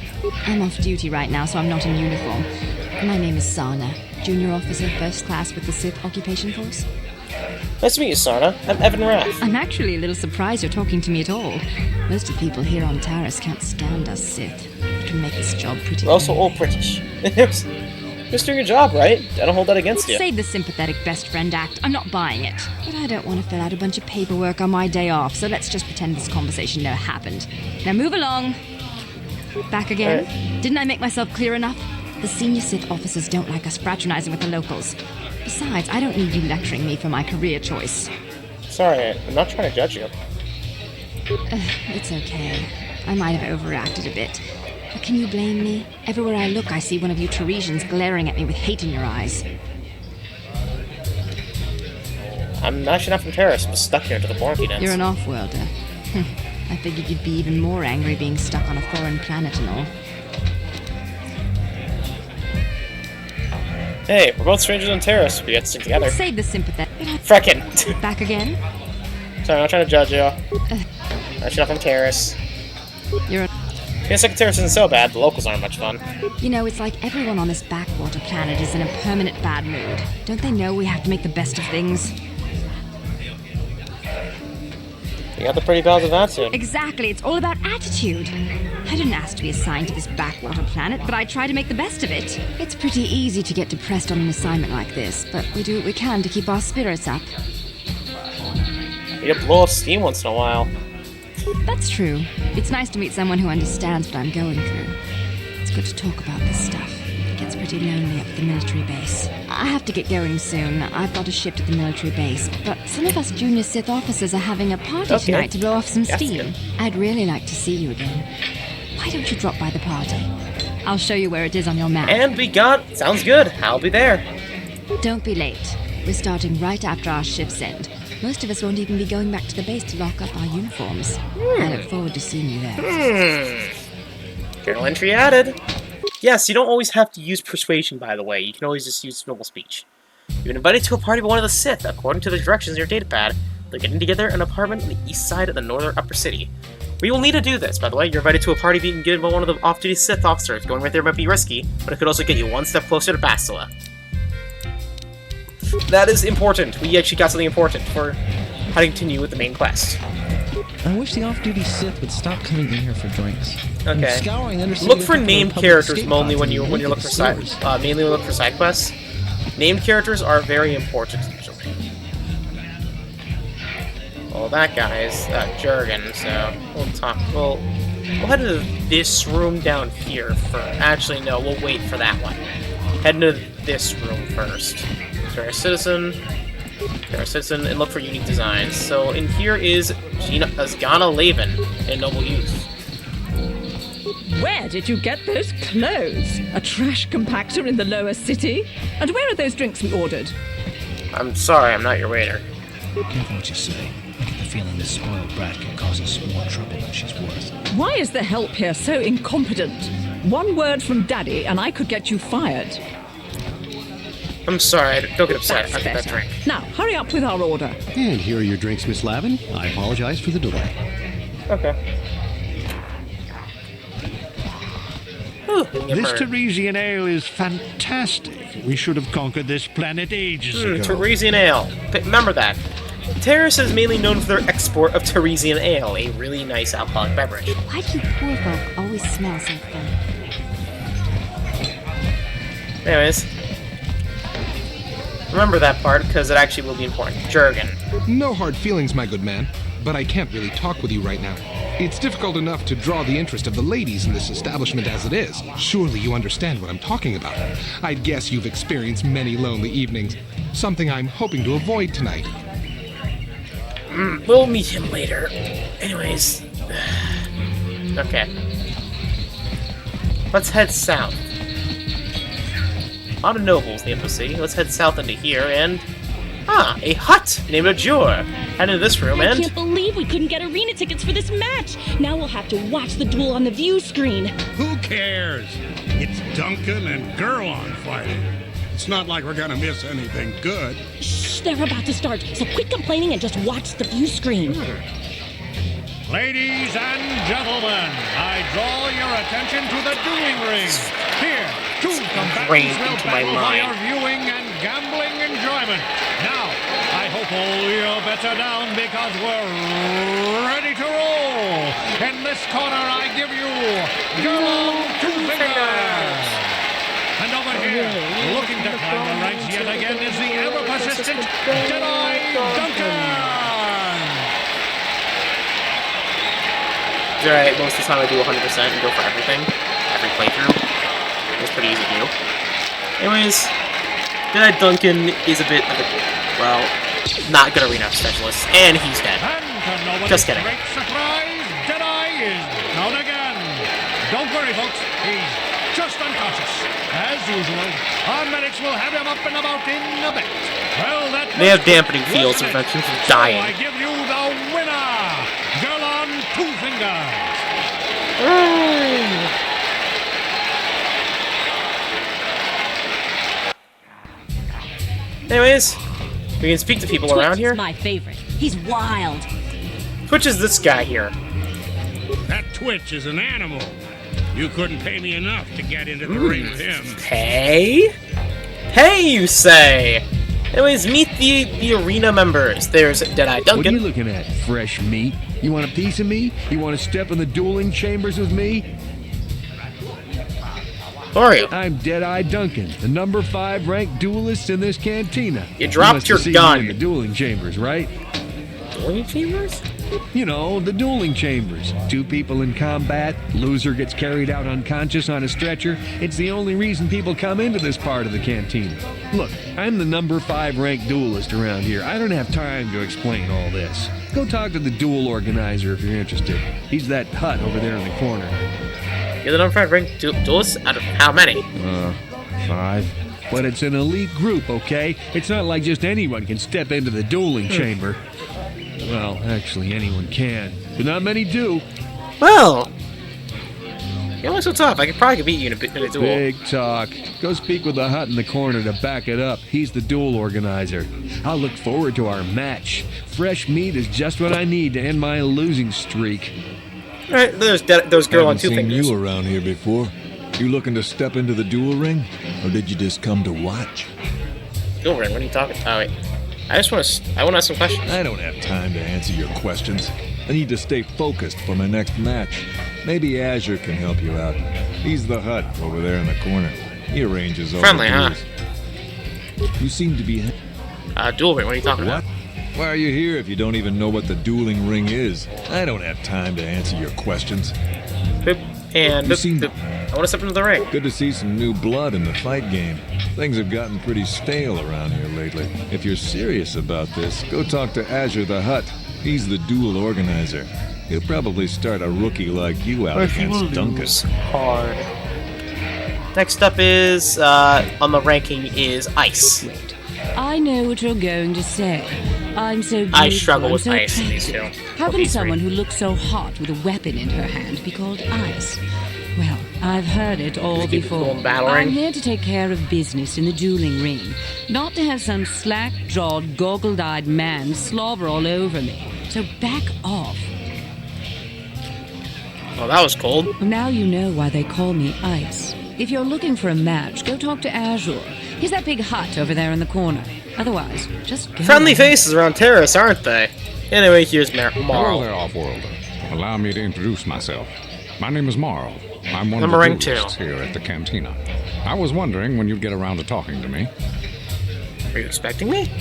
I'm off duty right now, so I'm not in uniform. My name is Sana, junior officer, first class with the Sith Occupation Force. Nice to meet you, Sarna. I'm Evan Rath. I'm actually a little surprised you're talking to me at all. Most of the people here on Taris can't stand us Sith. It can make this job pretty We're also all British. Just doing your job, right? I don't hold that against you. Save the sympathetic best friend act. I'm not buying it. But I don't want to fill out a bunch of paperwork on my day off, so let's just pretend this conversation never happened. Now move along. Back again. Didn't I make myself clear enough? The senior Sith officers don't like us fraternizing with the locals. Besides, I don't need you lecturing me for my career choice. Sorry, I'm not trying to judge you. It's okay. I might have overreacted a bit. But can you blame me? Everywhere I look, I see one of you Teresians glaring at me with hate in your eyes. I'm actually not from Terrace. I'm stuck here to the quarantine. You're an off-worlder. I figured you'd be even more angry being stuck on a foreign planet and all. Hey, we're both strangers on Terrace. We get to stick together. Save the sympathy. Frickin'. Back again? Sorry, I'm not trying to judge you. I'm actually not from Terrace. You're a... Being stuck in Terrace isn't so bad. The locals aren't much fun. You know, it's like everyone on this backwater planet is in a permanent bad mood. Don't they know we have to make the best of things? You got the pretty positive attitude. Exactly, it's all about attitude. I didn't ask to be assigned to this backwater planet, but I try to make the best of it. It's pretty easy to get depressed on an assignment like this, but we do what we can to keep our spirits up. You need to blow off steam once in a while. That's true. It's nice to meet someone who understands what I'm going through. It's good to talk about this stuff. It gets pretty lonely up at the military base. I have to get going soon. I've got a shift at the military base, but some of us junior Sith officers are having a party tonight to blow off some steam. I'd really like to see you again. Why don't you drop by the party? I'll show you where it is on your map. And we got... Sounds good. I'll be there. Don't be late. We're starting right after our shift's end. Most of us won't even be going back to the base to lock up our uniforms. I look forward to seeing you there. Journal entry added. Yes, you don't always have to use persuasion, by the way. You can always just use normal speech. You've been invited to a party by one of the Sith. According to the directions in your datapad, they're getting together in an apartment on the east side of the northern upper city. We will need to do this, by the way. You're invited to a party being given by one of the off-duty Sith officers. Going right there might be risky, but it could also get you one step closer to Bastila. That is important. We actually got something important for how to continue with the main quest. I wish the off-duty Sith would stop coming in here for drinks. Okay. Look for named characters mainly when you look for side mainly look for side quests. Named characters are very important usually. Well, that guy is Jurgen, so we'll head into this room down here for. Actually, no, we'll wait for that one. Head into this room first. Terra Citizen, and look for unique designs. So in here is Azgana Laven, a noble youth. Where did you get those clothes? A trash compactor in the lower city? And where are those drinks we ordered? I'm sorry, I'm not your waiter. Careful what you say. I get the feeling this spoiled brat can cause us more trouble than she's worth. Why is the help here so incompetent? One word from Daddy and I could get you fired. I'm sorry, don't get upset. That's I'll get that better. drink. Now, hurry up with our order. And here are your drinks, Miss Lavin. I apologize for the delay. Okay. This Teresian ale is fantastic. We should have conquered this planet ages ago. Teresian ale. Remember that. Terrace is mainly known for their export of Teresian ale, a really nice alcoholic beverage. Why do you poor folk always smell so funny? Anyways. Remember that part, because it actually will be important. Jurgen. No hard feelings, my good man, but I can't really talk with you right now. It's difficult enough to draw the interest of the ladies in this establishment as it is. Surely you understand what I'm talking about. I'd guess you've experienced many lonely evenings, something I'm hoping to avoid tonight. We'll meet him later. Anyways. Okay. Let's head south. A lot of nobles in the embassy. Let's head south into here and... a hut named Ajur. Head into this room I and... can't believe we couldn't get arena tickets for this match. Now we'll have to watch the duel on the view screen. Who cares? It's Duncan and Gurlon fighting. It's not like we're gonna miss anything good. Shh, they're about to start, so quit complaining and just watch the view screen. Ladies and gentlemen, I draw your attention to the dueling ring. Here, two combatants will battle for your viewing and gambling enjoyment. Now, I hope all your bets are down because we're ready to roll. In this corner, I give you Gurlon Two Fingers. And over here, looking to climb the ranks yet again, is the ever-persistent Jedi Duncan. Alright, most of the time I do 100% and go for everything. Every playthrough. It was pretty easy to do. Anyways, Deadeye Duncan is a bit of a, well, not good arena specialist, and he's dead. Just kidding. Great surprise, Deadeye is down again. Don't worry, folks. He's just unconscious. As usual, our medics will have him up and about in a bit. Well, that they have dampening fields to prevent him from dying. I give you the winner, Gurlon Two Fingers. Anyways, we can speak to people around here. My favorite. He's wild. Which is this guy here? That Twitch is an animal. You couldn't pay me enough to get into the ring with him. Pay? Pay, you say? Anyways, meet the arena members. There's Deadeye Duncan. What are you looking at, fresh meat? You want a piece of me? You want to step in the dueling chambers with me? Who are you? I'm Deadeye Duncan, the number 5 ranked duelist in this cantina. You dropped your seen gun. Me in the dueling chambers, right? Dueling chambers? You know, the dueling chambers. 2 people in combat, loser gets carried out unconscious on a stretcher. It's the only reason people come into this part of the cantina. Look, I'm the number 5 ranked duelist around here. I don't have time to explain all this. Go talk to the duel organizer if you're interested. He's that hut over there in the corner. You're the number 5 ranked duelist? Out of how many? 5. But it's an elite group, okay? It's not like just anyone can step into the dueling chamber. Well, actually, anyone can, but not many do. Well, you're only so tough. I could probably beat you in a duel. Big talk. Go speak with the hut in the corner to back it up. He's the duel organizer. I'll look forward to our match. Fresh meat is just what I need to end my losing streak. All right, there's girl on 2 Haven't fingers. seen you around here before. You looking to step into the duel ring, or did you just come to watch? Duel ring? What are you talking? Oh wait, I want to ask some questions. I don't have time to answer your questions. I need to stay focused for my next match. Maybe Azure can help you out. He's the hut over there in the corner. He arranges all Friendly, the huh? duels. You seem to be... Duel ring, what are you talking about? Why are you here if you don't even know what the dueling ring is? I don't have time to answer your questions. And You seem- I want to step into the ring. Good to see some new blood in the fight game. Things have gotten pretty stale around here lately. If you're serious about this, go talk to Azure the Hut. He's the duel organizer. He'll probably start a rookie like you out against Duncan. Hard. Next up is, on the ranking is Ice. I know what you're going to say. I'm so beautiful. I struggle I'm with so Ice in these two. How Well, can these someone three. who looks so hot with a weapon in her hand be called Ice? Well, I've heard it all Just keep before. going battering. I'm here to take care of business in the dueling ring, not to have some slack-jawed, goggle-eyed man slobber all over me. So back off. Oh, that was cold. Now you know why they call me Ice. If you're looking for a match, go talk to Azure. He's that big hut over there in the corner. Otherwise, just go. Friendly faces around Terrace, aren't they? Anyway, here's Hello Marl. there, Offworlder. Allow me to introduce myself. My name is Marl. I'm one Number of the rank 2. duelists here at the cantina. I was wondering when you'd get around to talking to me. Are you expecting me?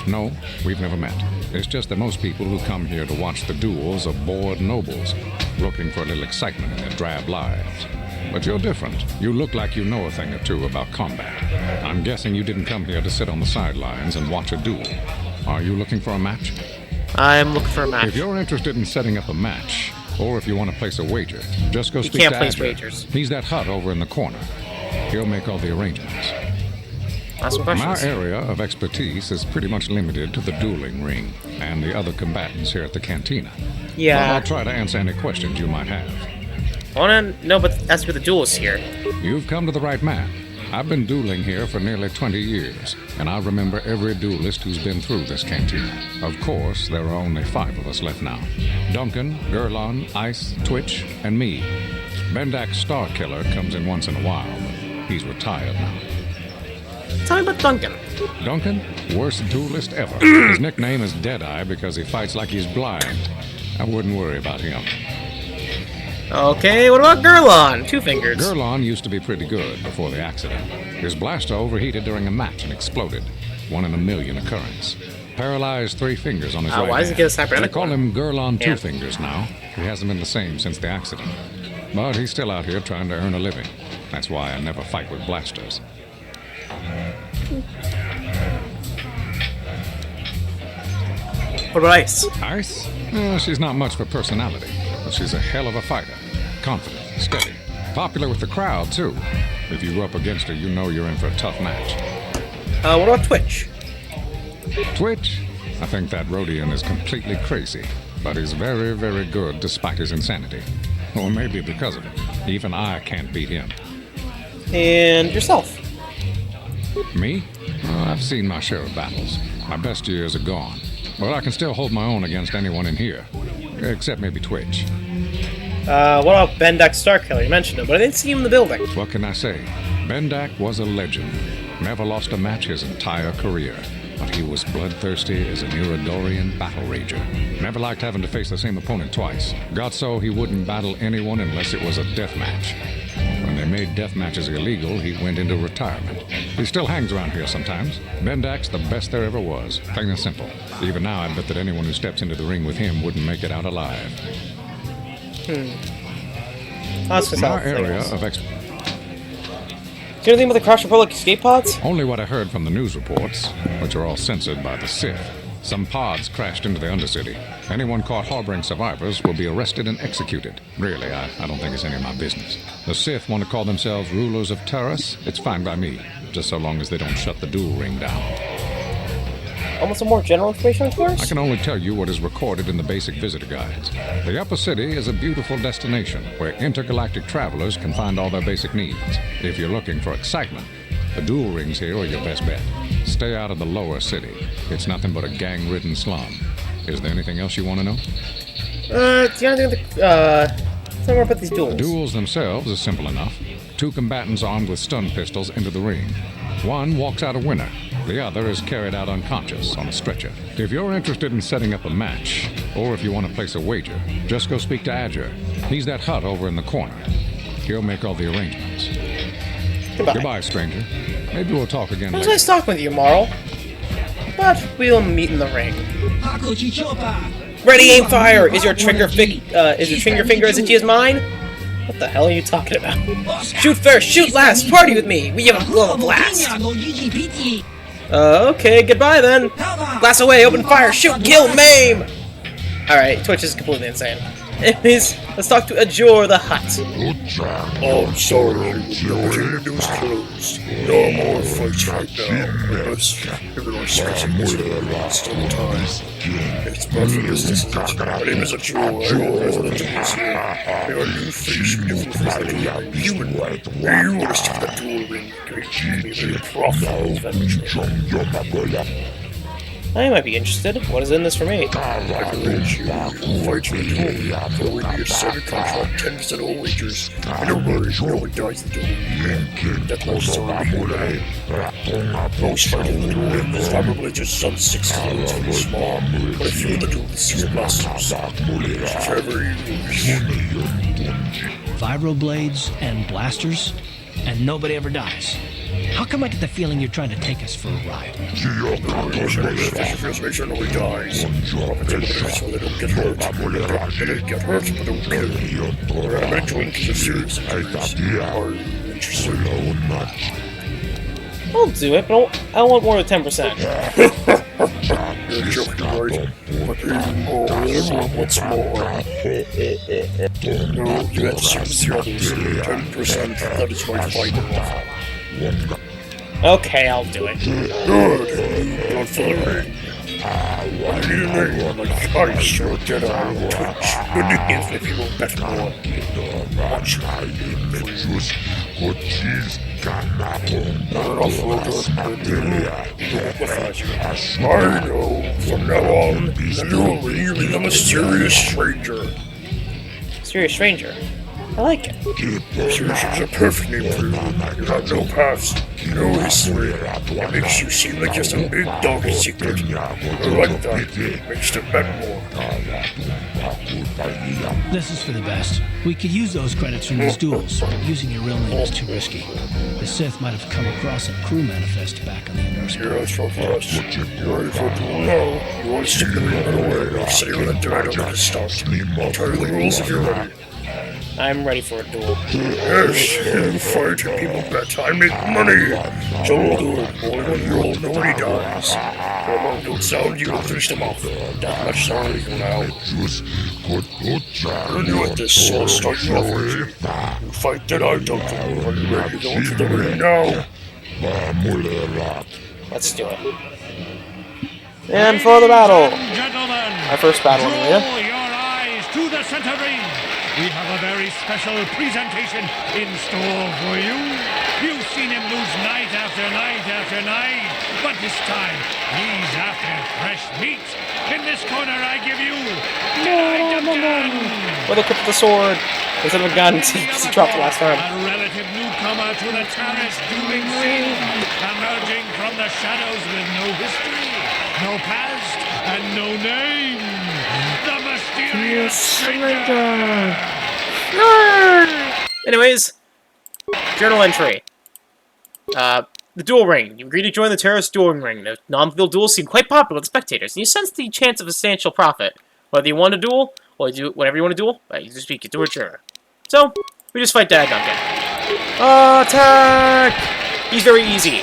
No, we've never met. It's just that most people who come here to watch the duels are bored nobles, looking for a little excitement in their drab lives. But you're different. You look like you know a thing or two about combat. I'm guessing you didn't come here to sit on the sidelines and watch a duel. Are you looking for a match? I'm looking for a match. If you're interested in setting up a match, or if you want to place a wager, just go You speak can't to place Adler. wagers. He's that hut over in the corner. He'll make all the arrangements. Ask some My questions. area of expertise is pretty much limited to the dueling ring and the other combatants here at the cantina. Yeah. But I'll try to answer any questions you might have. I wanna know, but that's where the duel's here. You've come to the right man. I've been dueling here for nearly 20 years, and I remember every duelist who's been through this cantina. Of course, there are only 5 of us left now. Duncan, Gurlon, Ice, Twitch, and me. Bendak Starkiller comes in once in a while, but he's retired now. Tell me about Duncan. Duncan, worst duelist ever. His nickname is Deadeye because he fights like he's blind. I wouldn't worry about him. Okay, what about Gurlon? 2 fingers. Gurlon used to be pretty good before the accident. His blaster overheated during a match and exploded. 1 in a million occurrence. Paralyzed 3 fingers on his right Why does he hand. get a cybernetic They call one? him Gurlon Yeah. 2 Fingers now. He hasn't been the same since the accident. but he's still out here trying to earn a living. That's why I never fight with blasters. What about Ice? Ice? She's not much for personality, but she's a hell of a fighter. Confident, steady, popular with the crowd, too. If you go up against her, you know you're in for a tough match. What about Twitch? Twitch? I think that Rodian is completely crazy, but he's very, very good despite his insanity. Or maybe because of it. Even I can't beat him. And yourself? Me? I've seen my share of battles. My best years are gone. But I can still hold my own against anyone in here. Except maybe Twitch. What about Bendak Starkiller? You mentioned him, but I didn't see him in the building. What can I say? Bendak was a legend. Never lost a match his entire career. But he was bloodthirsty as an Iridorian battle rager. Never liked having to face the same opponent twice. Got so he wouldn't battle anyone unless it was a death match. When they made death matches illegal, he went into retirement. He still hangs around here sometimes. Bendak's the best there ever was. Plain and simple. Even now, I bet that anyone who steps into the ring with him wouldn't make it out alive. My area of expertise. Do you know anything about the Crash Republic escape pods? Only what I heard from the news reports, which are all censored by the Sith. Some pods crashed into the Undercity. Anyone caught harboring survivors will be arrested and executed. Really, I don't think it's any of my business. The Sith want to call themselves rulers of Taurus. It's fine by me, just so long as they don't shut the duel ring down. Almost some more general information, of course? I can only tell you what is recorded in the basic visitor guides. The Upper City is a beautiful destination where intergalactic travelers can find all their basic needs. If you're looking for excitement, the duel rings here are your best bet. Stay out of the Lower City. It's nothing but a gang-ridden slum. Is there anything else you want to know? Do you know anything more about these duels? The duels themselves are simple enough. Two combatants armed with stun pistols enter the ring. One walks out a winner. The other is carried out unconscious on a stretcher. If you're interested in setting up a match, or if you want to place a wager, just go speak to Adger. He's that hut over in the corner. He'll make all the arrangements. Goodbye, stranger. Maybe we'll talk again It was later. nice talking with you, Marl. But we'll meet in the ring. Ready, aim, fire! Is your trigger finger as itchy as mine? What the hell are you talking about? Shoot first, shoot last, party with me! We have a global blast! Okay, goodbye then! Blast away, open fire, shoot, kill, maim! Alright, Twitch is completely insane. Anyways, let's talk to Ajor the Hut. Oh, I'm sorry, the opportunity was closed. No more fights right now. Everyone's stressing this last all the time. It's bad for business. My name is Ajor. I'm a resident of this here. They are new face, beautiful physically, human. You want to stick that duel ring. Give me a profitable venture. I might be interested. What is in this for me? I can arrange you. Fight you at home. There will be a standard contract, 10% all wagers. And don't worry, no one dies in the duel. That most certainly most fighting in the duel is probably just some 6 times too small. But if you're in the duel with 6 blasters, forever you lose. Vibroblades and blasters, and nobody ever dies. How come I get the feeling you're trying to take us for a ride? Make sure nobody dies. So they don't get hurt. They don't get hurt, but don't kill. I'm going to into the series. Are you interested? I'll do it, but I want more than 10%. You're joking, right? But even more, what's more? No, you had 6 others. 10%, that is my final offer. Okay, I'll do it. Good. Not for the ring. I need a name like Ice or Jedi or Twitch. Good names if you will bet more. Watch my images. I know. From now on, the duel ring you'll be the mysterious stranger. Mysterious stranger? I like it. Mysterious is a perfect name for you. You have no past, no history. It makes you seem like you're some big dog secret. I like that. Makes them bet more. This is for the best. We could use those credits from these duels. Using your real name is too risky. The Sith might have come across a crew manifest back on the Endar Spire. Yeah, that's for us. You ready for a duel now? You want to stick the ring right away? I'll say you're the dynamite to start. I'll tell you the rules if you're ready. I'm ready for a duel. Yes, you fight and people bet. I make money. So we'll do it. Boy, when you're old, nobody dies. Come on, don't sound you and finish them off. That much sound you now. I knew it this, so I'll start you off easy. You fight that I don't do. Are you ready to go into the ring now? Let's do it. And for the battle! Gentlemen, My first battle, draw Amelia. your eyes to the center ring. We have a very special presentation in store for you. You've seen him lose night after night after night, but this time he's after fresh meat. In this corner, I give you With a clip of the sword instead of a gun, he dropped the last time. a relative newcomer to the terrace dueling scene, emerging from the shadows with no history, no past, and no name. The mysterious stranger. Anyways, journal entry. The duel ring. You agreed to join the terrorist dueling ring. The non-lethal duels seem quite popular with spectators, and you sense the chance of substantial profit. Whether you want to duel, or you do whatever you want to duel, you just speak it to a juror. So, we just fight Dad Duncan. Attack! He's very easy.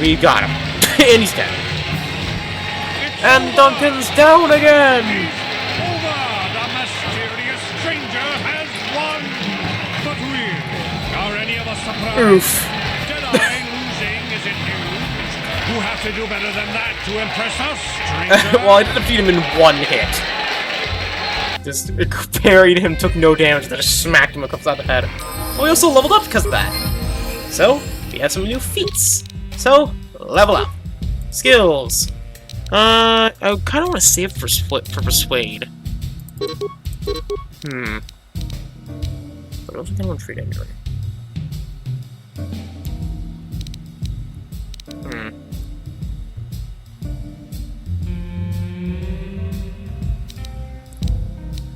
We got him. And he's dead. And Duncan's down again! The mysterious stranger has won. But are any of us surprised? Oof. Jedi losing, is it you? Who have to do better than that to impress us, stranger? Well, I did defeat him in one hit. Just parried him, took no damage, then just smacked him across the head. But we also leveled up because of that. So, we have some new feats. So, level up. Skills. I kind of want to save for Persuade. But I don't think I want to treat anyway.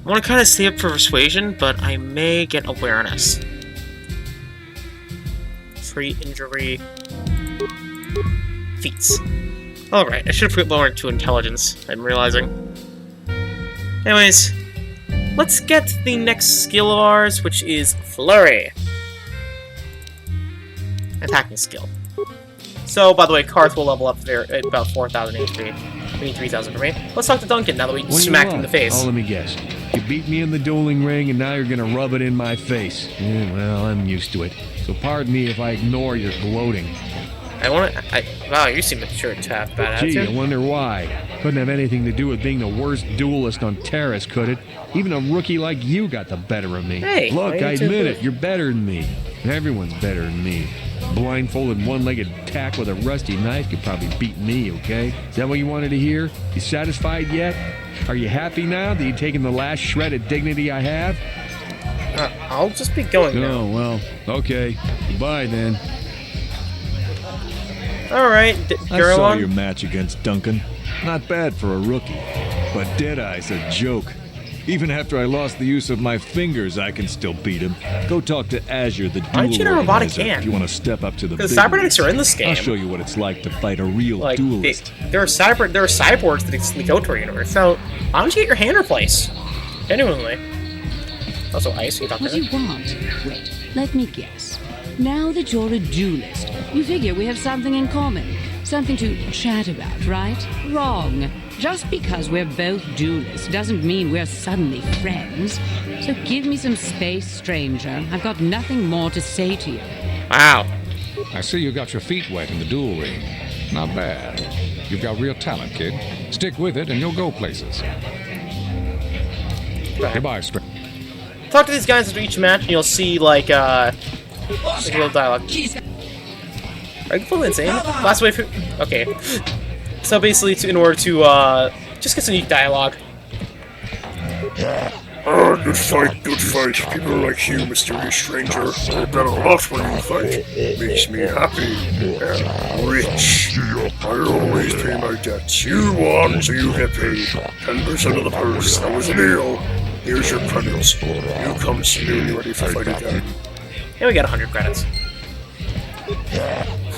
I want to kind of save for Persuasion, but I may get Awareness. Free Injury. Feats. Alright, I should have put lowered to Intelligence, I'm realizing. Anyways, let's get the next skill of ours, which is Flurry. Attacking skill. So, by the way, cards will level up there at about 4,000 HP. We need 3,000 for me. Let's talk to Duncan now that we smacked him in the face. Oh, let me guess. You beat me in the dueling ring, and now you're gonna rub it in my face. Yeah, well, I'm used to it. So pardon me if I ignore your gloating. Wow, you seem mature to have bad Gee, attitude. I wonder why. Couldn't have anything to do with being the worst duelist on Terrace, could it? Even a rookie like you got the better of me. Hey, look, why I you too admit good? it. You're better than me. Everyone's better than me. Blindfolded, one-legged tack with a rusty knife could probably beat me, okay? Is that what you wanted to hear? You satisfied yet? Are you happy now that you've taken the last shred of dignity I have? I'll just be going now. Oh, well, okay. Goodbye, then. Alright, I saw your match against Duncan. Not bad for a rookie. But Deadeye's a joke. Even after I lost the use of my fingers, I can still beat him. Go talk to Azure, the duel don't you know robotic organizer, can? if you want to step up to the big Because cybernetics leagues. are in this game. I'll show you what it's like to fight a real Like, duelist. there are cyborgs that sneak out to our universe, so why don't you get your hand replaced? Genuinely. Also, Ice, you talk to What do her? you want? Wait, let me guess. Now that you're a duelist, you figure we have something in common. Something to chat about, right? Wrong. Just because we're both duelists doesn't mean we're suddenly friends. So give me some space, stranger. I've got nothing more to say to you. Wow. I see you got your feet wet in the duel ring. Not bad. You've got real talent, kid. Stick with it and you'll go places. Goodbye, stranger. Talk to these guys after each match, and you'll see, like, a little dialogue. Are you completely insane? Last way for... Okay. So basically, in order to, just get some unique dialogue. Good fight. People like you, mysterious stranger. I've done a lot when you fight. Makes me happy and rich. I always pay my debts. You won, so you get paid. 10% of the purse. That was a deal. Here's your credits. You come soon, ready for fight again. And we got 100 credits.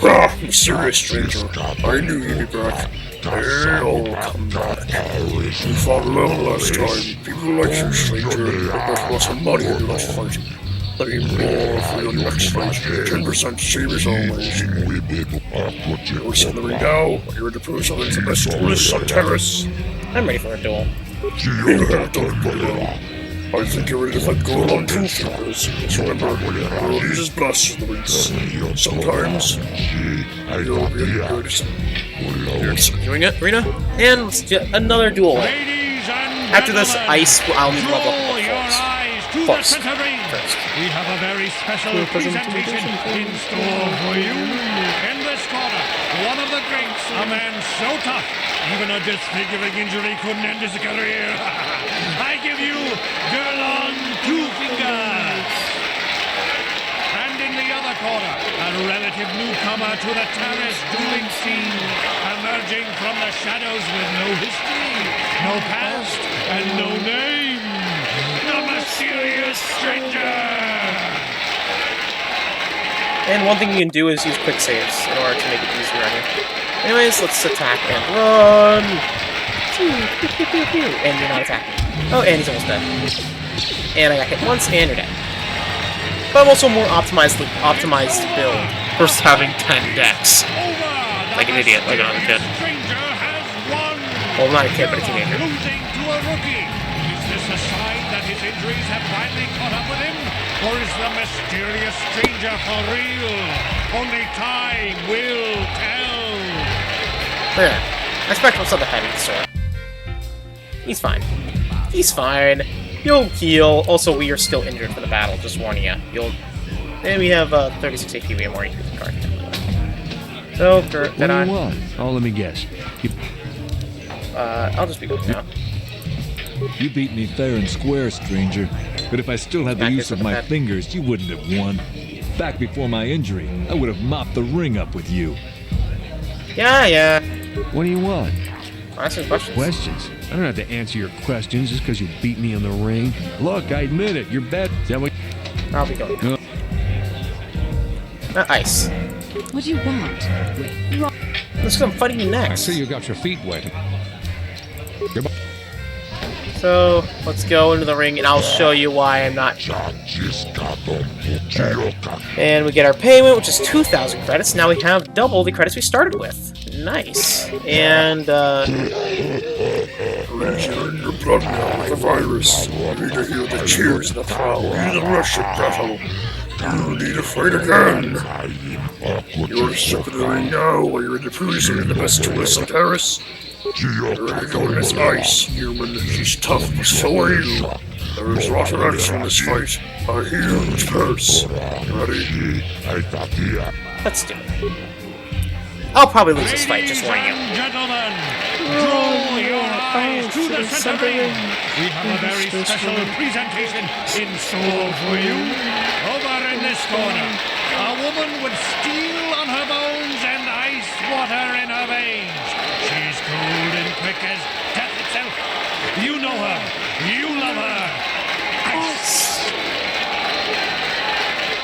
Ha! Mysterious stranger. I knew you'd be back. I'll come back. We fought well last time. People like you, stranger. I bet lots of money in that fight. Pay more for your next fight. 10% same as always. You're set in the ring now. You're to prove something's the best duelist on Terrace. I'm ready for a duel. You have done well. I think you're ready to fight Gorilla on two fingers. Just remember, Gorilla uses blasts for the rings. Sometimes, you're really good. Here's doing it, Rena. And let's do another duel. After this, Ice, I'll need to level up first. We have a very special presentation in store for you. In this corner, one of the greats, a man so tough, even a disfiguring injury couldn't end his career. I give you Gerlon Two Fingers. And in the other corner, a relative newcomer to the Terrace dueling scene, emerging from the shadows with no history, no past, and no name. The Mysterious Stranger! And one thing you can do is use quick saves in order to make it easier on you. Anyways, let's attack and run! And you're not attacking. Oh, and he's almost dead. And I got hit once, and you're dead. But I'm also more optimized build versus having 10 decks. Like an idiot, like another kid. Well, not a kid, but a teenager. Is this a sign that his injuries have finally caught up with him? Or is the mysterious stranger for real? Only time will tell. There. I expect him something heavy to store. He's fine. He's fine. You'll heal. Also, we are still injured for the battle, just warning you. And we have 36 AP, we have more HP with the card. So, Kurt, did I? Oh, let me guess. I'll just be good now. You beat me fair and square, stranger. But if I still had the use of my fingers, you wouldn't have won. Back before my injury, I would have mopped the ring up with you. Yeah. What do you want? Ask some questions. Questions? I don't have to answer your questions just because you beat me in the ring. Look, I admit it. You're bad. Is that what? I'll be going. Ice. What do you want? Wait, Let's come fighting you next. I see you got your feet wet. So, let's go into the ring and I'll show you why I'm not. And we get our payment, which is 2,000 credits. Now we have double the credits we started with. Nice. And, You're in your blood now like a virus. You need to hear the cheers and the power and the rush of battle. You need to fight again. You're stuck in the ring now while you're in the prison in the best duelist in Paris. You're ready to go in this ice, human. She's tough, but so are you. There's a lot of action in this fight. A huge purse. Ready? let's do it. I'll probably lose this fight, just warning you. Gentlemen, draw your eyes to the center ring. We have a very special presentation in store for you. Over in this corner, a woman with steel on her bones and ice water in her veins. She's cold and quick as death itself. You know her. You love her. Ice.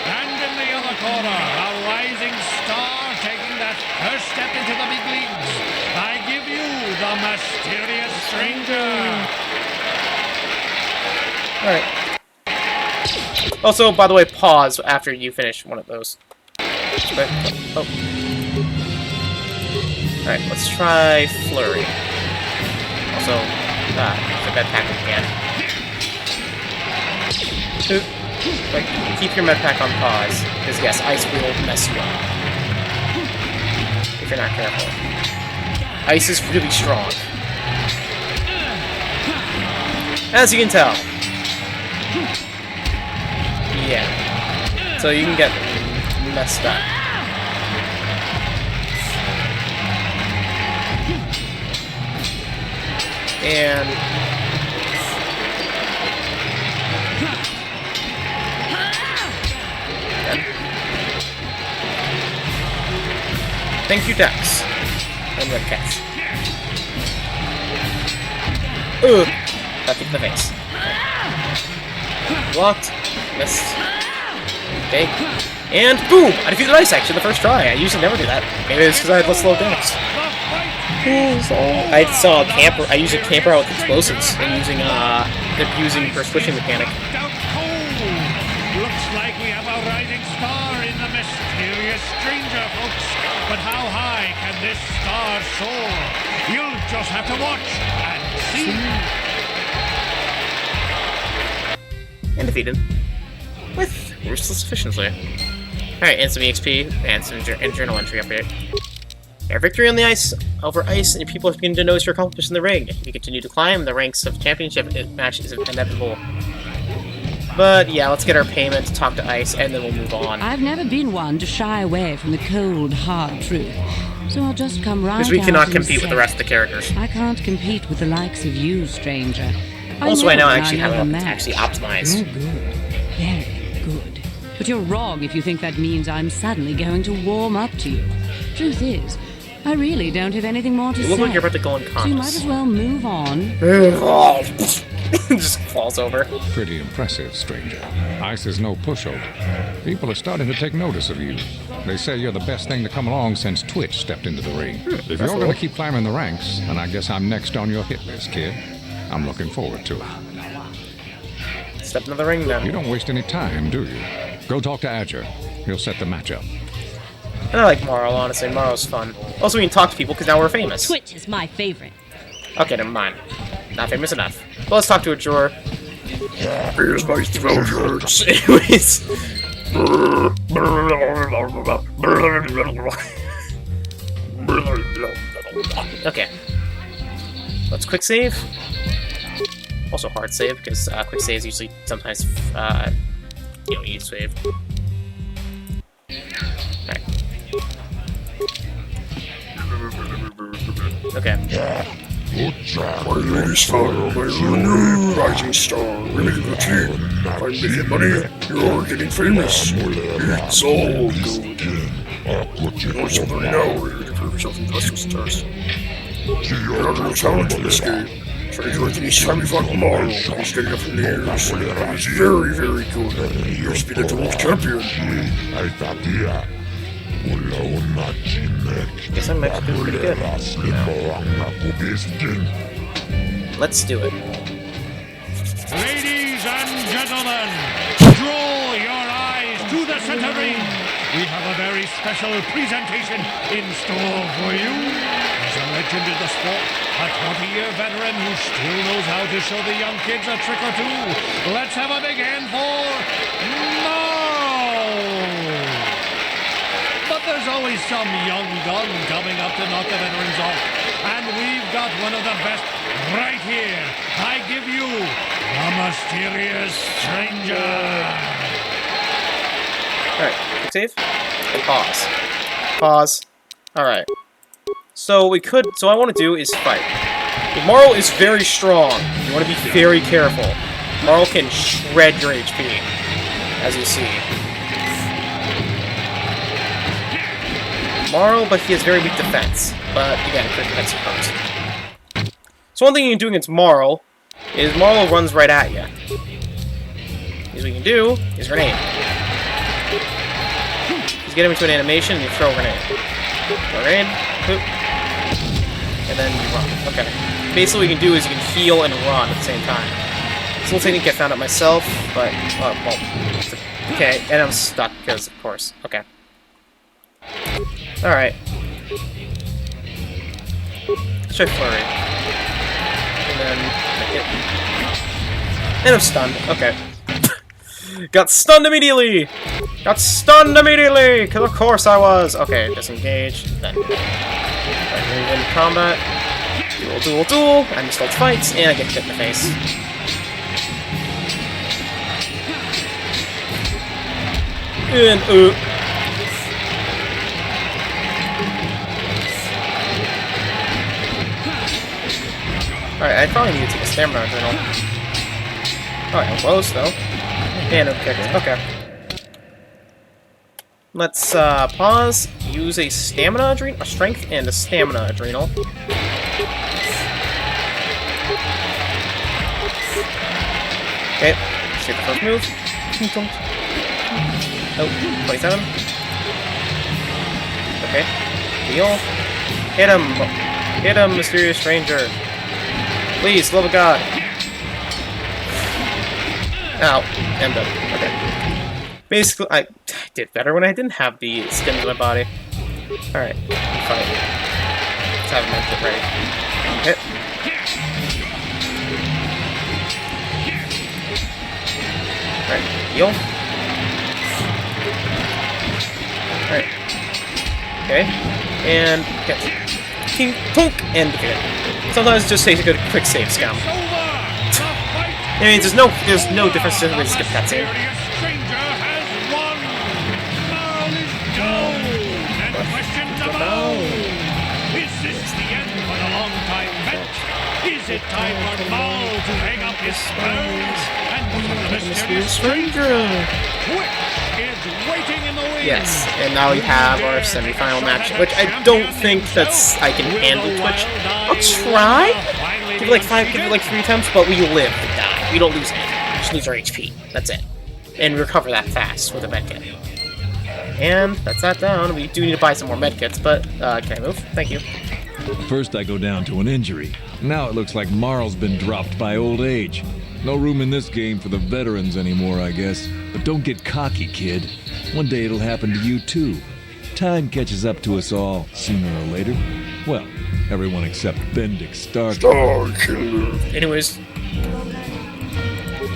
And in the other corner, a rising star taking that first step into the big leagues. I give you the mysterious stranger. Alright. Also, by the way, pause after you finish one of those. Oh. Alright, let's try Flurry. Also, the med pack again. Like, keep your med pack on pause, because yes, ice will mess you up. If you're not careful. Ice is really strong. As you can tell. Yeah. So you can get messed up. And thank you, Dex. And Red Cats. Ugh! That hit the face. Blocked. Missed. Okay. And boom! I defeated Ice actually the first try. I usually never do that. Maybe it's because I had less slow dance. I saw a camper. I usually camper out with explosives and abusing her switching mechanic. Looks like we have a rising star in the mysterious stranger, folks. But how high can this star soar? You'll just have to watch and see. And defeated. With ruthless efficiency. Alright, and some EXP, and some journal entry update. Your victory on the ice, over ice, and your people have begun to notice your accomplishments in the ring. If you continue to climb, the ranks of championship match is inevitable. But yeah, let's get our payment, talk to Ice, and then we'll move on. I've never been one to shy away from the cold, hard truth. So I'll just come right out. Because we cannot compete with the rest of the characters. I can't compete with the likes of you, stranger. Also, I now actually have it actually optimized. Oh, good. Very good. But you're wrong if you think that means I'm suddenly going to warm up to you. Truth is, I really don't have anything more to say. You look like you're about to go unconscious. So you might as well move on. Just falls over. Pretty impressive, stranger. Ice is no pushover. People are starting to take notice of you. They say you're the best thing to come along since Twitch stepped into the ring. If you're going to keep climbing the ranks, and I guess I'm next on your hit list, kid, I'm looking forward to it. Step into the ring, then. You don't waste any time, do you? Go talk to Azure. He'll set the matchup. And I like Marl, honestly. Marl's fun. Also, we can talk to people because now we're famous. Twitch is my favorite. Okay, never mind. Not famous enough. But let's talk to Azure. Here's my throat hurts. Anyways. Okay. Let's quick save. Also hard save, because quick saves usually sometimes, you don't need save. Alright. Okay. My lady star, my new rising star, we're making a team. I'm making money, you're getting famous. It's all good. You know something now, we're going to prove yourself in the rest of the stars. You're not real talent in this game. Stranger, I think he's time we fought tomorrow. He's getting up from the years. He's very, very good. He used to be the world champion. Guess I'm actually doing pretty good. Let's do it. Ladies and gentlemen, draw your eyes to the center ring. We have a very special presentation in store for you. He's a legend in the sport, a 20-year veteran who still knows how to show the young kids a trick or two. Let's have a big hand for Marl! But there's always some young gun coming up to knock the veterans off. And we've got one of the best right here. I give you the mysterious stranger. Alright, quick save. And pause. Pause. Alright. So what I want to do is fight. But Marl is very strong. You want to be very careful. Marl can shred your HP, as you see. Marl, but he has very weak defense. But again, crit defensive hurts. So one thing you can do against Marl is Marl runs right at you. What you can do is grenade. Just get him into an animation and you throw a grenade. Grenade, boop, and then you run. Okay. Basically what you can do is you can heal and run at the same time. It's a little technique I found out myself, but, well, okay, and I'm stuck because, of course, okay. Alright. Let's try Flurry. And I'm stunned. Okay. Got stunned immediately! Got stunned immediately! Because of course I was! Okay, disengage. Then move into combat. Duel. And just hold fights, and I get hit in the face. And Alright, I probably need to take a stamina journal. Alright, I'm close though. And okay. Let's pause, use a stamina adrenal, a strength and a stamina adrenal. Okay, let's get the first move. Oh, 27. Okay. Heal. Hit him! Hit him, mysterious stranger! Please, love of God! Ow. I'm dead. Okay. Basically, I did better when I didn't have the skins on my body. Alright, fine. Let's have a medkit ready. Hit. Alright, heal. Alright. Okay. And get King Tonk and defeat it. Sometimes it just takes a good quick save scam. I mean, there's no difference to the way to skip cutscene. Is this the end for the long-time vet? Is it time for Maul to hang up his spurs and meet the mysterious stranger? Twitch is waiting in the wings. Yes, and now we have our semi-final match, which I don't think I can handle Twitch. I'll try. Give it like 3 attempts, but we live and die. We don't lose anything. We just lose our HP. That's it. And recover that fast with a medkit. And that's that down. We do need to buy some more medkits, but can I move? Thank you. First I go down to an injury. Now it looks like Marl's been dropped by old age. No room in this game for the veterans anymore, I guess. But don't get cocky, kid. One day it'll happen to you too. Time catches up to us all, sooner or later. Well, everyone except Bendix Starkiller. Anyways.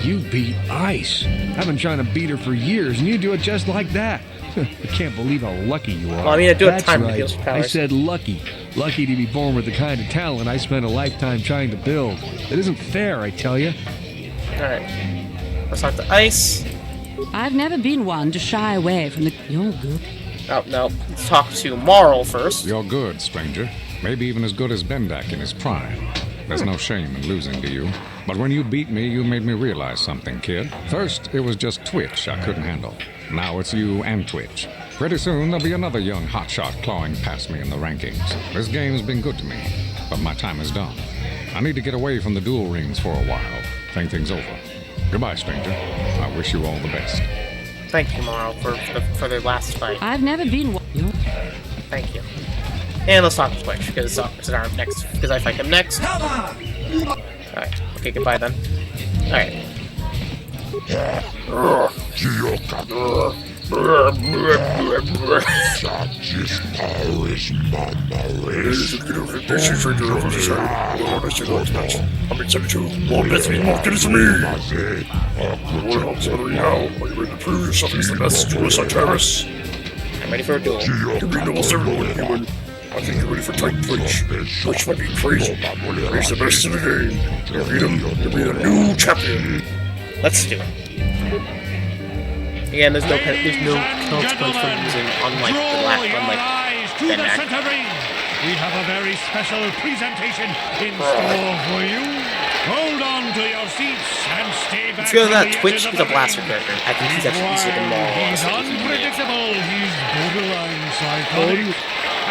You beat Ice. I've been trying to beat her for years, and you do it just like that. I can't believe how lucky you are. Well, I mean, I do have That's time right. to heal some powers. I said lucky. Lucky to be born with the kind of talent I spent a lifetime trying to build. It isn't fair, I tell you. Alright. Let's talk to Ice. I've never been one to shy away from the... You're good. Oh, no. Let's talk to Marl first. You're good, stranger. Maybe even as good as Bendak in his prime. There's no shame in losing to you. But when you beat me, you made me realize something, kid. First, it was just Twitch I couldn't handle. Now it's you and Twitch. Pretty soon, there'll be another young hotshot clawing past me in the rankings. This game's been good to me, but my time is done. I need to get away from the duel rings for a while. Think things over. Goodbye, stranger. I wish you all the best. Thank you, Marl, for the last fight. I've never been one... Thank you. And let's talk to Twitch, because I fight him next. Alright, okay, goodbye then. Alright. I'm ready for a duel. I think you're ready for Titan Twitch. Twitch might be crazy. He's the best in the game. You'll beat him, you'll be the new champion. Let's do it. Again, there's no consequence for losing, unlike the last one, like Bendak. We have a very special presentation in store for you. Hold on to your seats and stay back. Let's go to that. Twitch is a blaster character. I think he's actually easier than Maul. He's unpredictable. He's borderline psychotic.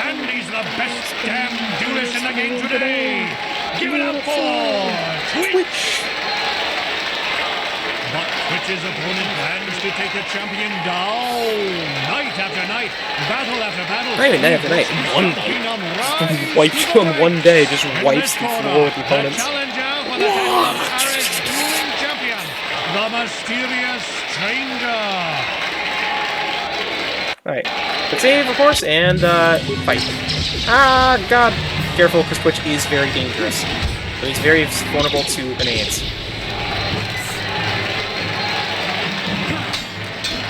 And he's the best damn duelist in the game today. Give it up for Twitch. But Twitch's opponent plans to take the champion down night after night, battle after battle. Not even night after night. One day. Wipes you on one day, just wipes the floor with the opponents. The dueling champion, the mysterious stranger. Alright. Quick save, of course, and fight. Ah, God. Careful, because Twitch is very dangerous. So he's very vulnerable to grenades.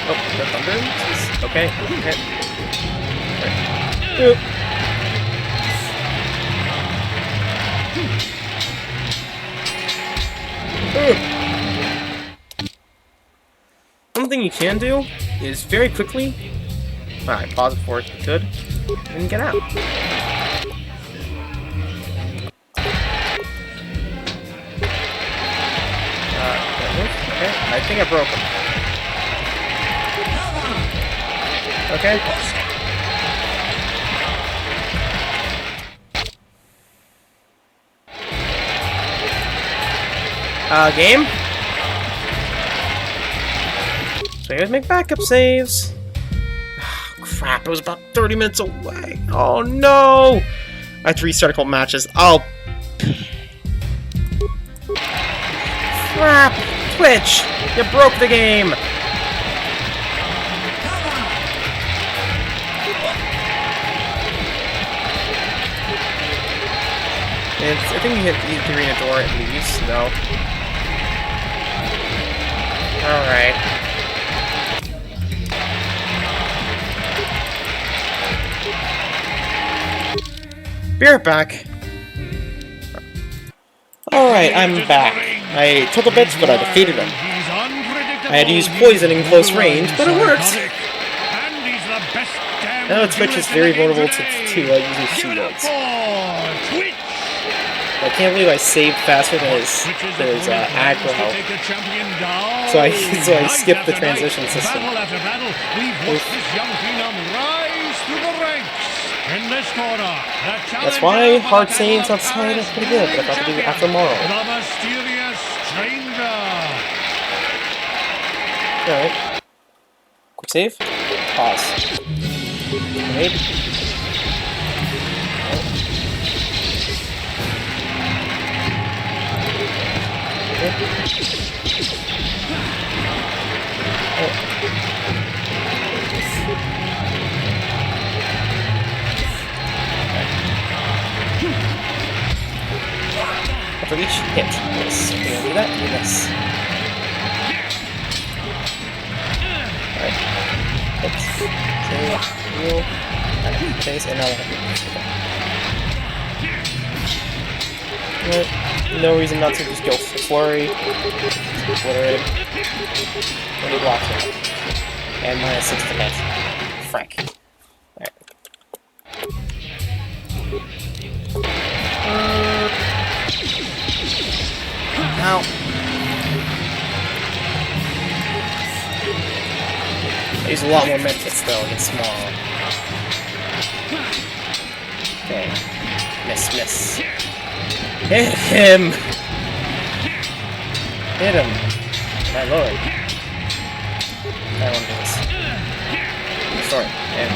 Oh, the thunder? Okay. Okay. One thing you can do is very quickly. Alright, pause it for it if you could, and get out. Okay, I think I broke him. Okay. Game? I gotta make backup saves. Oh, crap, it was about 30 minutes away. Oh no! I have to restart a couple matches. Oh. Crap! Twitch! You broke the game! I think you hit the arena door, it leaves. No. Alright. Be right back. Alright, I'm back. I took a bit, but I defeated him. I had to use poison in close range, but it worked! Now Twitch is very vulnerable to using shields. I can't believe I saved faster than his aggro. So I skipped the transition system. That's why hard saves outside is pretty good, but I have to do it after tomorrow. Alright. Quick save. Pause. Wait. For each hit, yes. We're gonna do that, do this. Alright. Hit. Heal. Alright, face, and now no reason not to just go for flurry. Obliterate him. When he blocks him. And minus 6 to hit. Frank. Alright. Ow. I use a lot more medkits though, and it's small. Okay. Miss. Hit him! Hit him! My lord. I want to do this. Sorry, and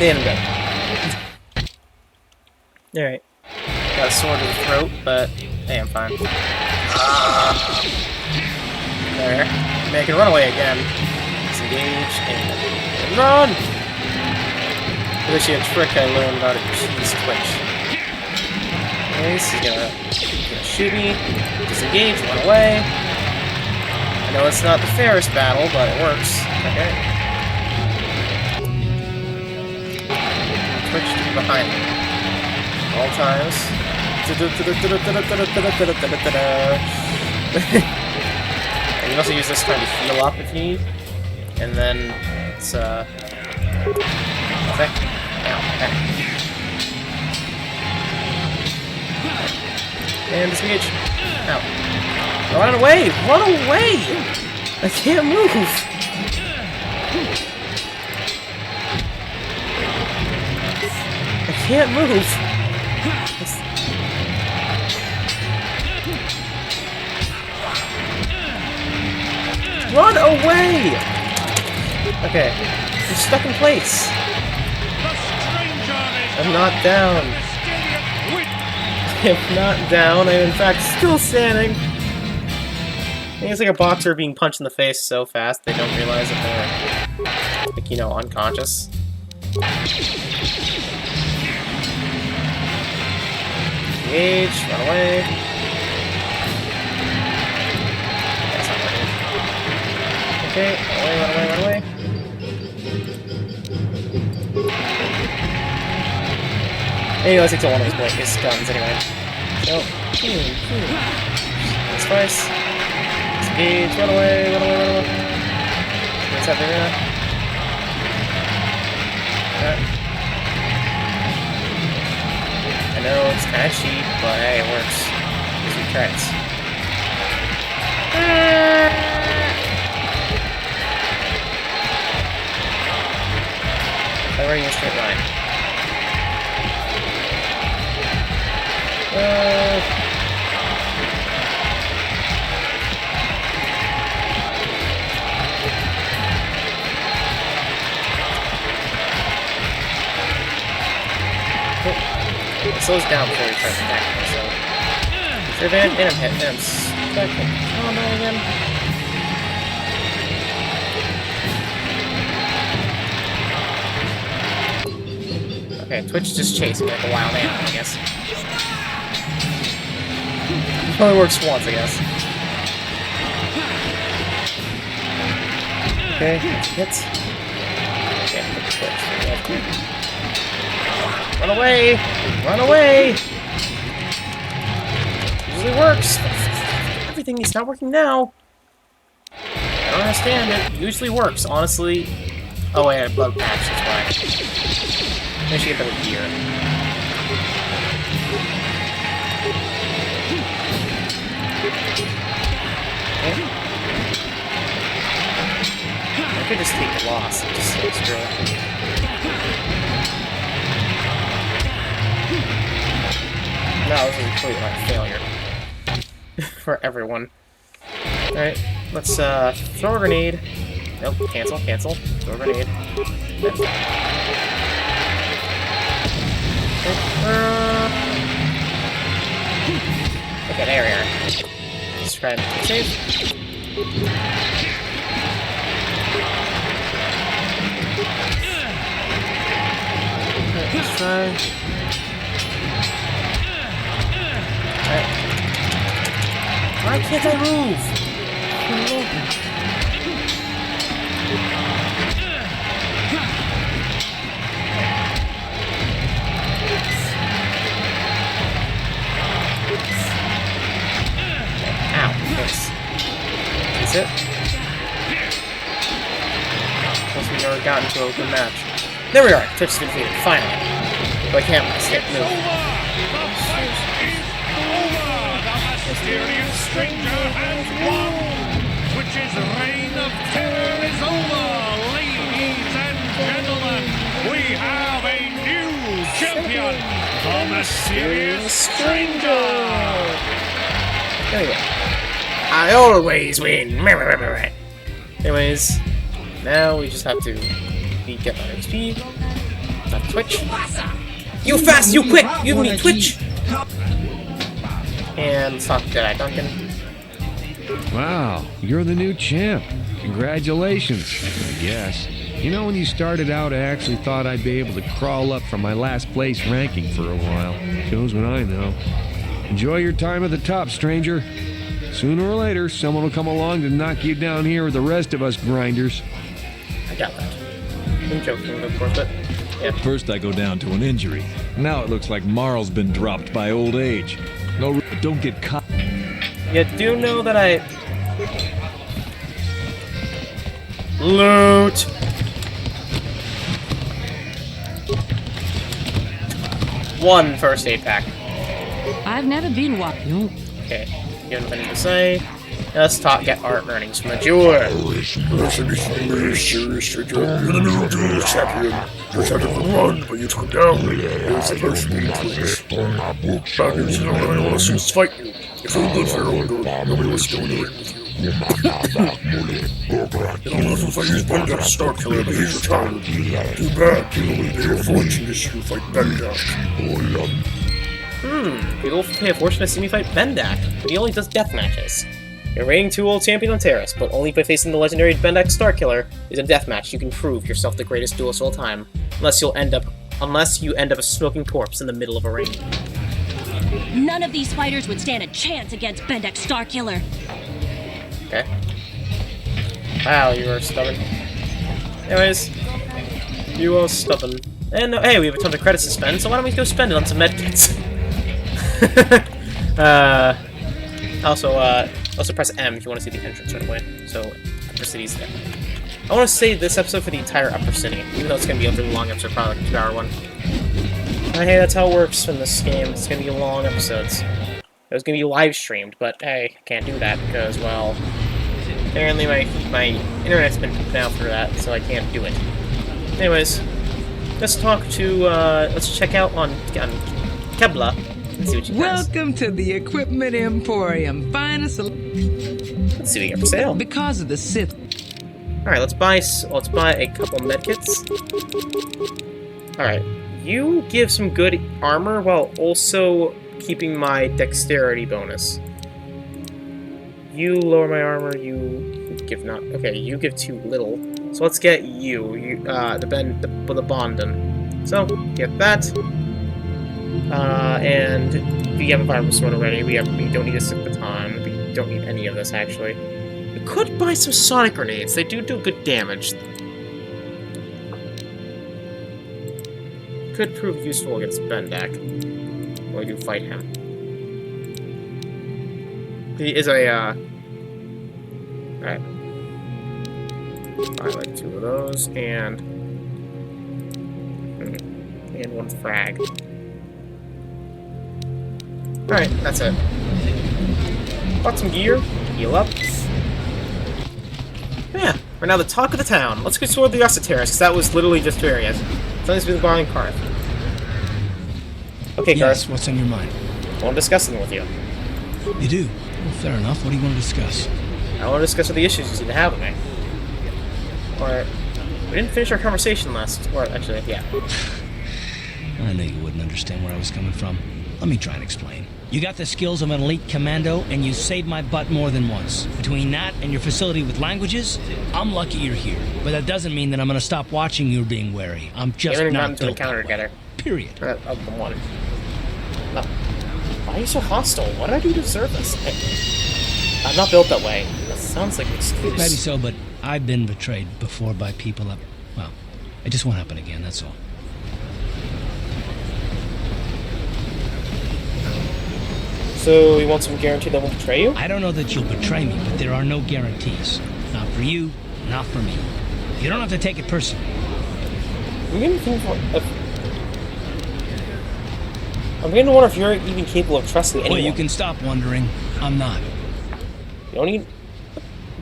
I'm dead. Alright. Got a sword to the throat, but hey, I'm fine. There. I can run away again. Disengage and run! There's actually a trick I learned about cheese Twitch. Nice, he's gonna shoot me, disengage, run away. I know it's not the fairest battle, but it works. Okay. Twitch to be behind me. All times. You can also use this time to heal up if you need. And then it's effect. And disengage. Ow. Run away! Run away! I can't move! I can't move! Run away! Okay. You're stuck in place. I'm not down. I'm not down. I'm in fact still standing. I think it's like a boxer being punched in the face so fast they don't realize that they're, like, you know, unconscious. Engage, run away. That's not working. Okay, run away. Anyway, let's take one of his guns anyway. So, that's twice. Disengage, run away. Let's have the arena. Okay. I know it's kind of cheap, but hey, it works. Gives me credits. I'm running in a straight line. slows down before he tries to attack me, so... Sure, Van, and I'm hit, and I'm stuck. Oh, no, again. Okay, Twitch just chasing me like a wild animal, I guess. Only works once, I guess. Okay, hits. Okay, Twitch. Run away! Run away! Usually works. Everything is not working now. I don't understand it. Usually works, honestly. Oh wait, I had bug patch, that's why. I should get better gear. Okay. I could just take the loss and just screw it. No, this is a complete failure. For everyone. Alright, let's throw a grenade. Nope, cancel. Throw a grenade. Okay, there we are. Let's try and save. Let's try. Alright. Why can't I move? Ow, yes. That's it. Plus we've never gotten to a good match. There we are! Twitch is defeated, finally. But I can't move. Mysterious stranger has won! Twitch's reign of terror is over! Ladies and gentlemen, we have a new champion! The Mysterious Stranger! There we go. I always win! Anyways, now we just have to get our XP. Not Twitch. You fast, you quick! You need Twitch! And let's talk to Deadeye Duncan. Wow, you're the new champ. Congratulations, I guess. You know, when you started out, I actually thought I'd be able to crawl up from my last place ranking for a while. Shows what I know. Enjoy your time at the top, stranger. Sooner or later, someone will come along to knock you down here with the rest of us grinders. I got that. I'm joking, of course, but yeah. First I go down to an injury. Now it looks like Marl's been dropped by old age. No, don't get caught. You do know that I... Loot! One first aid pack. I've never been walking. Okay, you have nothing to say. Let's get our earnings from the jeweler. You're the new duel champion. You're trying to run, but you took him down. It's the first meeting Twitch. Back in the only one wants to fight you. You feel good for your own good. Nobody wants to go in the ring with you. You don't know if I use Bendak Starkiller, but he's retired. Too bad. Your fortune is you fight Bendak. People pay a fortune to see me fight Bendak, but he only does death matches. You're reigning 2-old champion on Terrace, but only by facing the legendary Bendak Starkiller is a deathmatch you can prove yourself the greatest duelist of all time, unless you end up a smoking corpse in the middle of a ring. None of these fighters would stand a chance against Bendak Starkiller. Okay. Wow, you are stubborn. Anyways, you are stubborn. And hey, we have a ton of credits to spend, so why don't we go spend it on some medkits? Also press M if you want to see the entrance right away. So, Upper City's there. I want to save this episode for the entire Upper City, even though it's going to be a really long episode, probably like a 2-hour one. Hey, that's how it works in this game. It's going to be long episodes. It was going to be live streamed, but hey, I can't do that because, well, apparently my internet's been down for that, so I can't do it. Anyways, let's check out on Kebla. Let's see what you guys. Welcome to the Equipment Emporium. Finest. Let's see what you got for sale. Because of the Sith. All right, let's buy a couple medkits. All right, You give some good armor while also keeping my dexterity bonus. You lower my armor, you give not... Okay, you give too little. So let's get you, the Bonden. So, get that. And we have a Viper Sword already. We don't need a Sick Baton. We don't need any of this, actually. We could buy some Sonic Grenades. They do good damage. Could prove useful against Bendak when we do fight him. He is a, Alright. I like 2 of those, and one frag. Alright, that's it. Bought some gear, heal up. Yeah, we're now the talk of the town. Let's go toward the Esoterics, because that was literally just 2 areas. Something's been buying Karth. Okay, Yes, Karth. what's on your mind? I want to discuss something with you. You do? Well, fair enough. What do you want to discuss? I want to discuss the issues you seem to have with me. Or, we didn't finish our conversation last... Or, actually, yeah. I knew you wouldn't understand where I was coming from. Let me try and explain. You got the skills of an elite commando, and you saved my butt more than once. Between that and your facility with languages, I'm lucky you're here. But that doesn't mean that I'm going to stop watching you being wary. I'm just We haven't not gotten to built encounter that way. together. Period. Of the one. No. Why are you so hostile? What did I do to deserve this? I'm not built that way. That sounds like an excuse. Maybe so, but I've been betrayed before by people that... Well, it just won't happen again, that's all. So, you want some guarantee that won't betray you? I don't know that you'll betray me, but there are no guarantees. Not for you, not for me. You don't have to take it personally. I'm beginning to wonder if you're even capable of trusting anyone. Well, you can stop wondering. I'm not. You don't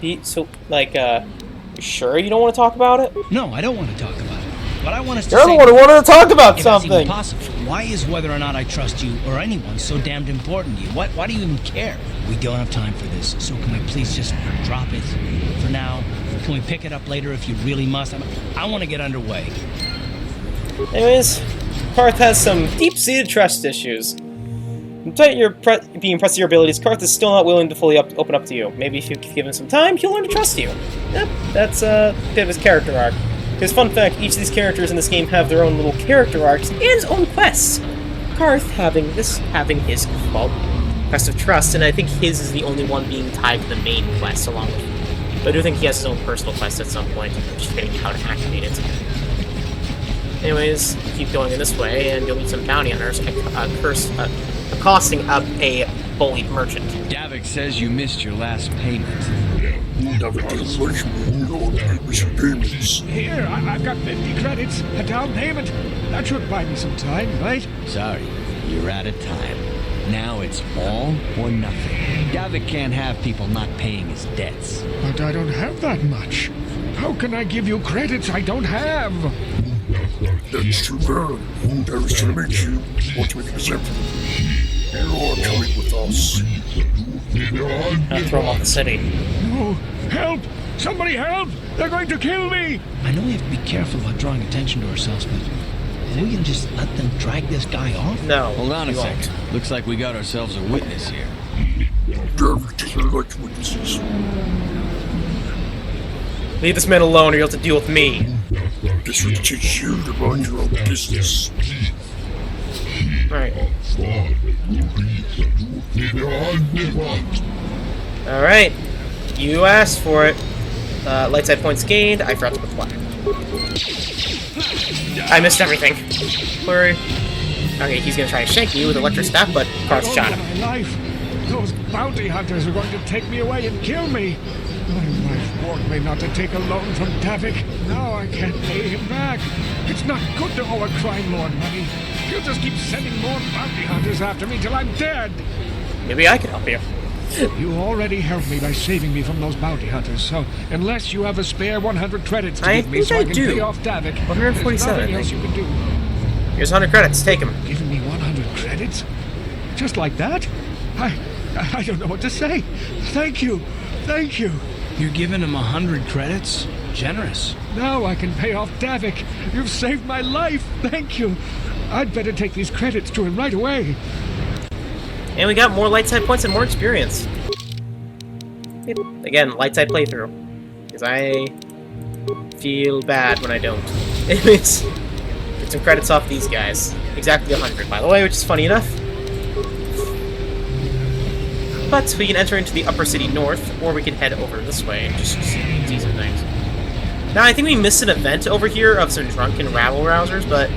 need... So, like, you sure you don't want to talk about it? No, I don't want to talk about it. But I want us to You're the one who wanted to talk about if something! It's even possible. Why is whether or not I trust you or anyone so damned important to you? Why do you even care? We don't have time for this, so can we please just drop it for now? Can we pick it up later if you really must? I want to get underway. Anyways, Karth has some deep-seated trust issues. Despite your being impressed with your abilities, Karth is still not willing to fully open up to you. Maybe if you give him some time, he'll learn to trust you. Yep, that's a bit of his character arc. Because, fun fact, each of these characters in this game have their own little character arcs and his own quests. Karth having his, well, quest of trust, and I think his is the only one being tied to the main quest along with... But I do think he has his own personal quest at some point, just figuring out how to activate it. Anyways, keep going in this way, and you'll meet some bounty hunters accosting up a bullied merchant. Davik says you missed your last payment. Davik doesn't like me. You don't miss your payments. Here, I've got 50 credits, a down payment. That should buy me some time, right? Sorry, you're out of time. Now it's all or nothing. Davik can't have people not paying his debts. But I don't have that much. How can I give you credits I don't have? That's too bad. Davik's trying to make you want to make an example of him. You're coming with us. I'll throw him off the city. No! Help! Somebody help! They're going to kill me! I know we have to be careful about drawing attention to ourselves, but are we gonna just let them drag this guy off? No. Hold on a second. Looks like we got ourselves a witness here. Davik doesn't like witnesses. Leave this man alone or you'll have to deal with me. This would teach you to mind your own business. Alright. Alright. You asked for it. Light side points gained. I forgot to reply. I missed everything. Flurry. Okay, he's gonna try to shank me with electric staff, but Karth shot him. My life. Those bounty hunters are going to take me away and kill me. My wife warned me not to take a loan from Davik. Now I can't pay him back. It's not good to owe a crime lord money. He'll just keep sending more bounty hunters after me till I'm dead. Maybe I can help you. You already helped me by saving me from those bounty hunters, so unless you have a spare 100 credits to give me so I can pay off Davik, 147, there's nothing else you can do. Here's 100 credits. Take them. Giving me 100 credits? Just like that? I don't know what to say. Thank you. Thank you. You're giving him 100 credits? Generous. Now I can pay off Davik. You've saved my life. Thank you. I'd better take these credits to him right away. And we got more light side points and more experience. Again, light side playthrough. Because I feel bad when I don't. Anyways, get some credits off these guys. Exactly 100, by the way, which is funny enough. But we can enter into the upper city north, or we can head over this way and just see some things. Now, I think we missed an event over here of some drunken rabble-rousers, but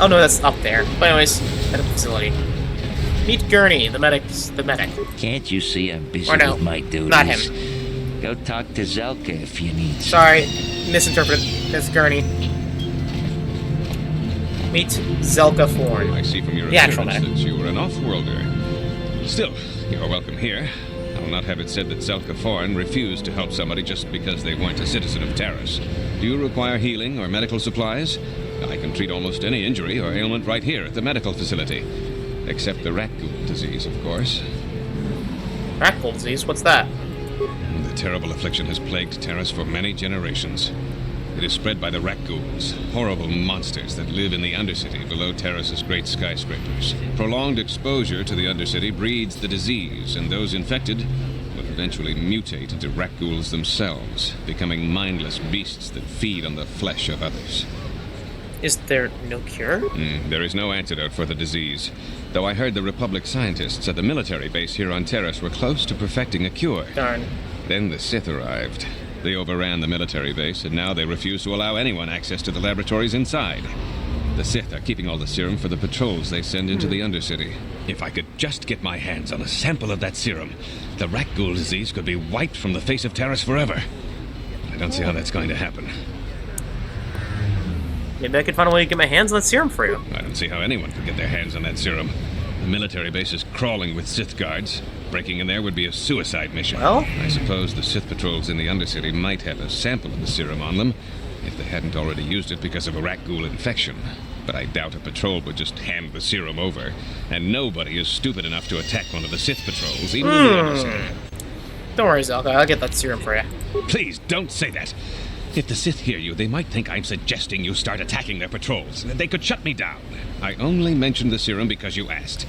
oh no, that's up there. But anyways, medical facility. Meet Gurney, the medic. Can't you see I'm busy Or no, with my duties? not him. Go talk to Zelka if you need. Sorry, misinterpreted. That's Gurney. Meet Zelka Forn. I see from your the actual appearance medic. that you were an off-worlder. Still, you're welcome here. I will not have it said that Zelka Forn refused to help somebody just because they weren't a citizen of Taris. Do you require healing or medical supplies? I can treat almost any injury or ailment right here at the medical facility. Except the Rakghoul disease, of course. Rakghoul disease? What's that? The terrible affliction has plagued Taris for many generations. It is spread by the Rakghouls, horrible monsters that live in the Undercity below Taris's great skyscrapers. Prolonged exposure to the Undercity breeds the disease, and those infected will eventually mutate into Rakghouls themselves, becoming mindless beasts that feed on the flesh of others. Is there no cure? There is no antidote for the disease, though I heard the Republic scientists at the military base here on Taris were close to perfecting a cure. Darn. Then the Sith arrived. They overran the military base, and now they refuse to allow anyone access to the laboratories inside. The Sith are keeping all the serum for the patrols they send into the Undercity. If I could just get my hands on a sample of that serum, the Rakghoul disease could be wiped from the face of Taris forever. I don't see how that's going to happen. Maybe I could find a way to get my hands on that serum for you. I don't see how anyone could get their hands on that serum. The military base is crawling with Sith guards. Breaking in there would be a suicide mission. Well? I suppose the Sith patrols in the Undercity might have a sample of the serum on them, if they hadn't already used it because of a Rakghoul infection. But I doubt a patrol would just hand the serum over, and nobody is stupid enough to attack one of the Sith patrols, even in the Undercity. Don't worry, Zelka. I'll get that serum for you. Please, don't say that. If the Sith hear you, they might think I'm suggesting you start attacking their patrols. They could shut me down. I only mentioned the serum because you asked.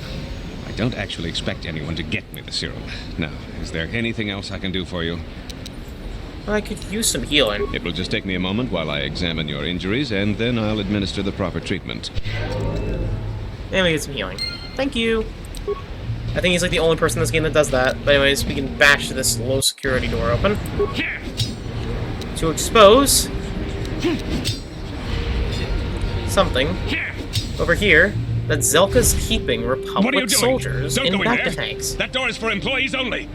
I don't actually expect anyone to get me the serum. Now, is there anything else I can do for you? I could use some healing. It will just take me a moment while I examine your injuries, and then I'll administer the proper treatment. And we get some healing. Thank you. I think he's like the only person in this game that does that. But anyways, we can bash this low security door open. To expose something over here that Zelka's keeping Republic soldiers in back tanks. That door is for employees only.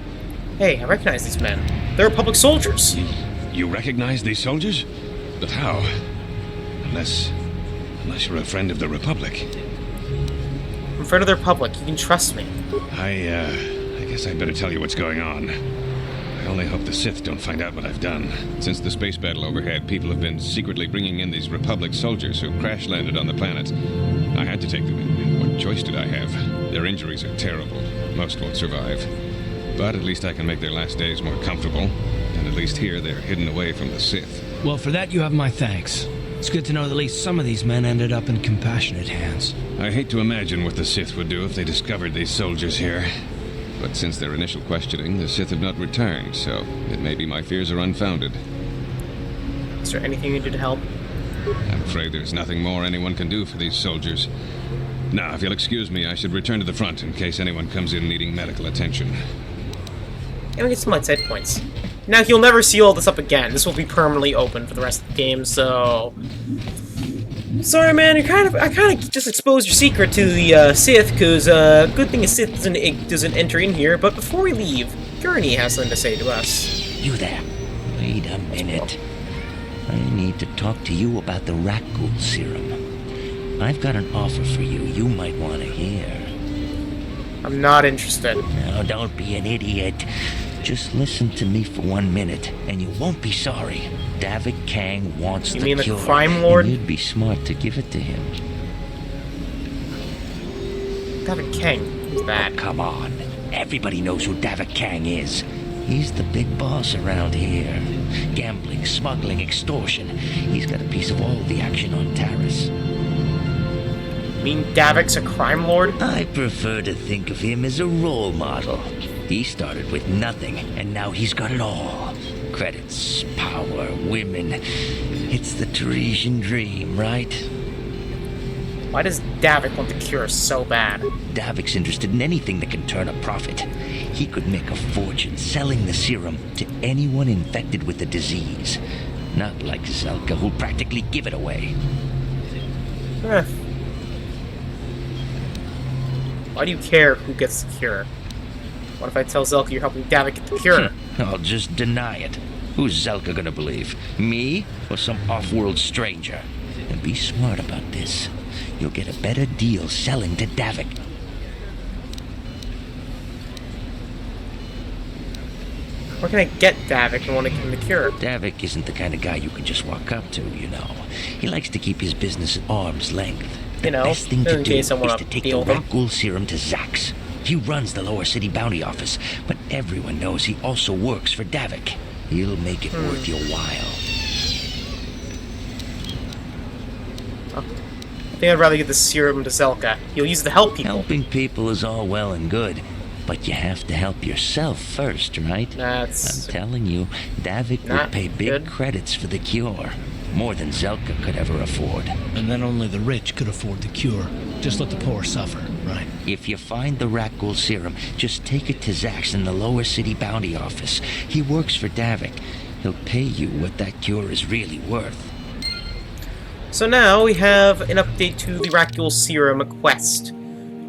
Hey, I recognize these men. They're Republic soldiers. You recognize these soldiers? But how? Unless you're a friend of the Republic. I'm a friend of the Republic. You can trust me. I guess I'd better tell you what's going on. I only hope the Sith don't find out what I've done. Since the space battle overhead, people have been secretly bringing in these Republic soldiers who crash-landed on the planet. I had to take them in. What choice did I have? Their injuries are terrible. Most won't survive. But at least I can make their last days more comfortable. And at least here, they're hidden away from the Sith. Well, for that, you have my thanks. It's good to know that at least some of these men ended up in compassionate hands. I hate to imagine what the Sith would do if they discovered these soldiers here. But since their initial questioning, the Sith have not returned, so it may be my fears are unfounded. Is there anything you did to help? I'm afraid there's nothing more anyone can do for these soldiers. Now, if you'll excuse me, I should return to the front in case anyone comes in needing medical attention. And we get some light side points. Now, he'll never see all this up again. This will be permanently open for the rest of the game, so... Sorry, man, I kind of just exposed your secret to the Sith, because good thing a Sith doesn't enter in here. But before we leave, Gurney has something to say to us. You there. Wait a minute. I need to talk to you about the Rakghoul serum. I've got an offer for you might want to hear. I'm not interested. Now, don't be an idiot. Just listen to me for 1 minute, and you won't be sorry. Davik Kang wants the cure. You mean the crime lord? And you'd be smart to give it to him. Davik Kang? Who's that? Oh, come on. Everybody knows who Davik Kang is. He's the big boss around here. Gambling, smuggling, extortion. He's got a piece of all the action on Taris. mean Davik's a crime lord? I prefer to think of him as a role model. He started with nothing, and now he's got it all. Credits, power, women. It's the Teresian dream, right? Why does Davik want the cure so bad? Davik's interested in anything that can turn a profit. He could make a fortune selling the serum to anyone infected with the disease. Not like Zelka, who'll practically give it away. Why do you care who gets the cure? What if I tell Zelka you're helping Davik get the cure? I'll just deny it. Who's Zelka gonna believe? Me or some off-world stranger? And be smart about this. You'll get a better deal selling to Davik. Where can I get Davik and want to give him the cure? Davik isn't the kind of guy you can just walk up to, you know. He likes to keep his business at arm's length. The best thing to do is to take the Rakghoul serum to Zax. He runs the Lower City Bounty Office, but everyone knows he also works for Davik. He'll make it worth your while. I think I'd rather give the serum to Zelka. He'll use it to help people. Helping people is all well and good, but you have to help yourself first, right? I'm telling you, Davik would pay big credits for the cure. More than Zelka could ever afford. And then only the rich could afford the cure. Just let the poor suffer, right? If you find the Rakghoul serum, just take it to Zax in the Lower City Bounty Office. He works for Davik. He'll pay you what that cure is really worth. So now we have an update to the Rakghoul serum quest.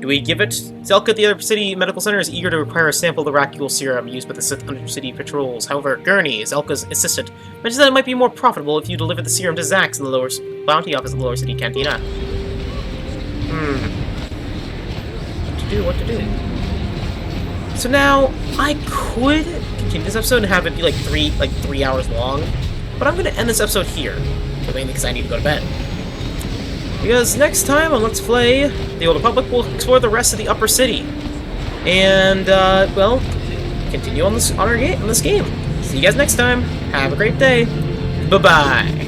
Do we give it? Zelka at the Other City Medical Center is eager to require a sample of the Rakghoul serum used by the Sith Undercity patrols. However, Gurney, Zelka's assistant, mentions that it might be more profitable if you deliver the serum to Zax in the Lower Bounty Office at the Lower City Cantina. What to do? So now, I could continue this episode and have it be like 3 hours long, but I'm gonna end this episode here, mainly because I need to go to bed. Because next time on Let's Play The Old Republic, we'll explore the rest of the Upper City. And, well, continue on this game. See you guys next time. Have a great day. Bye-bye.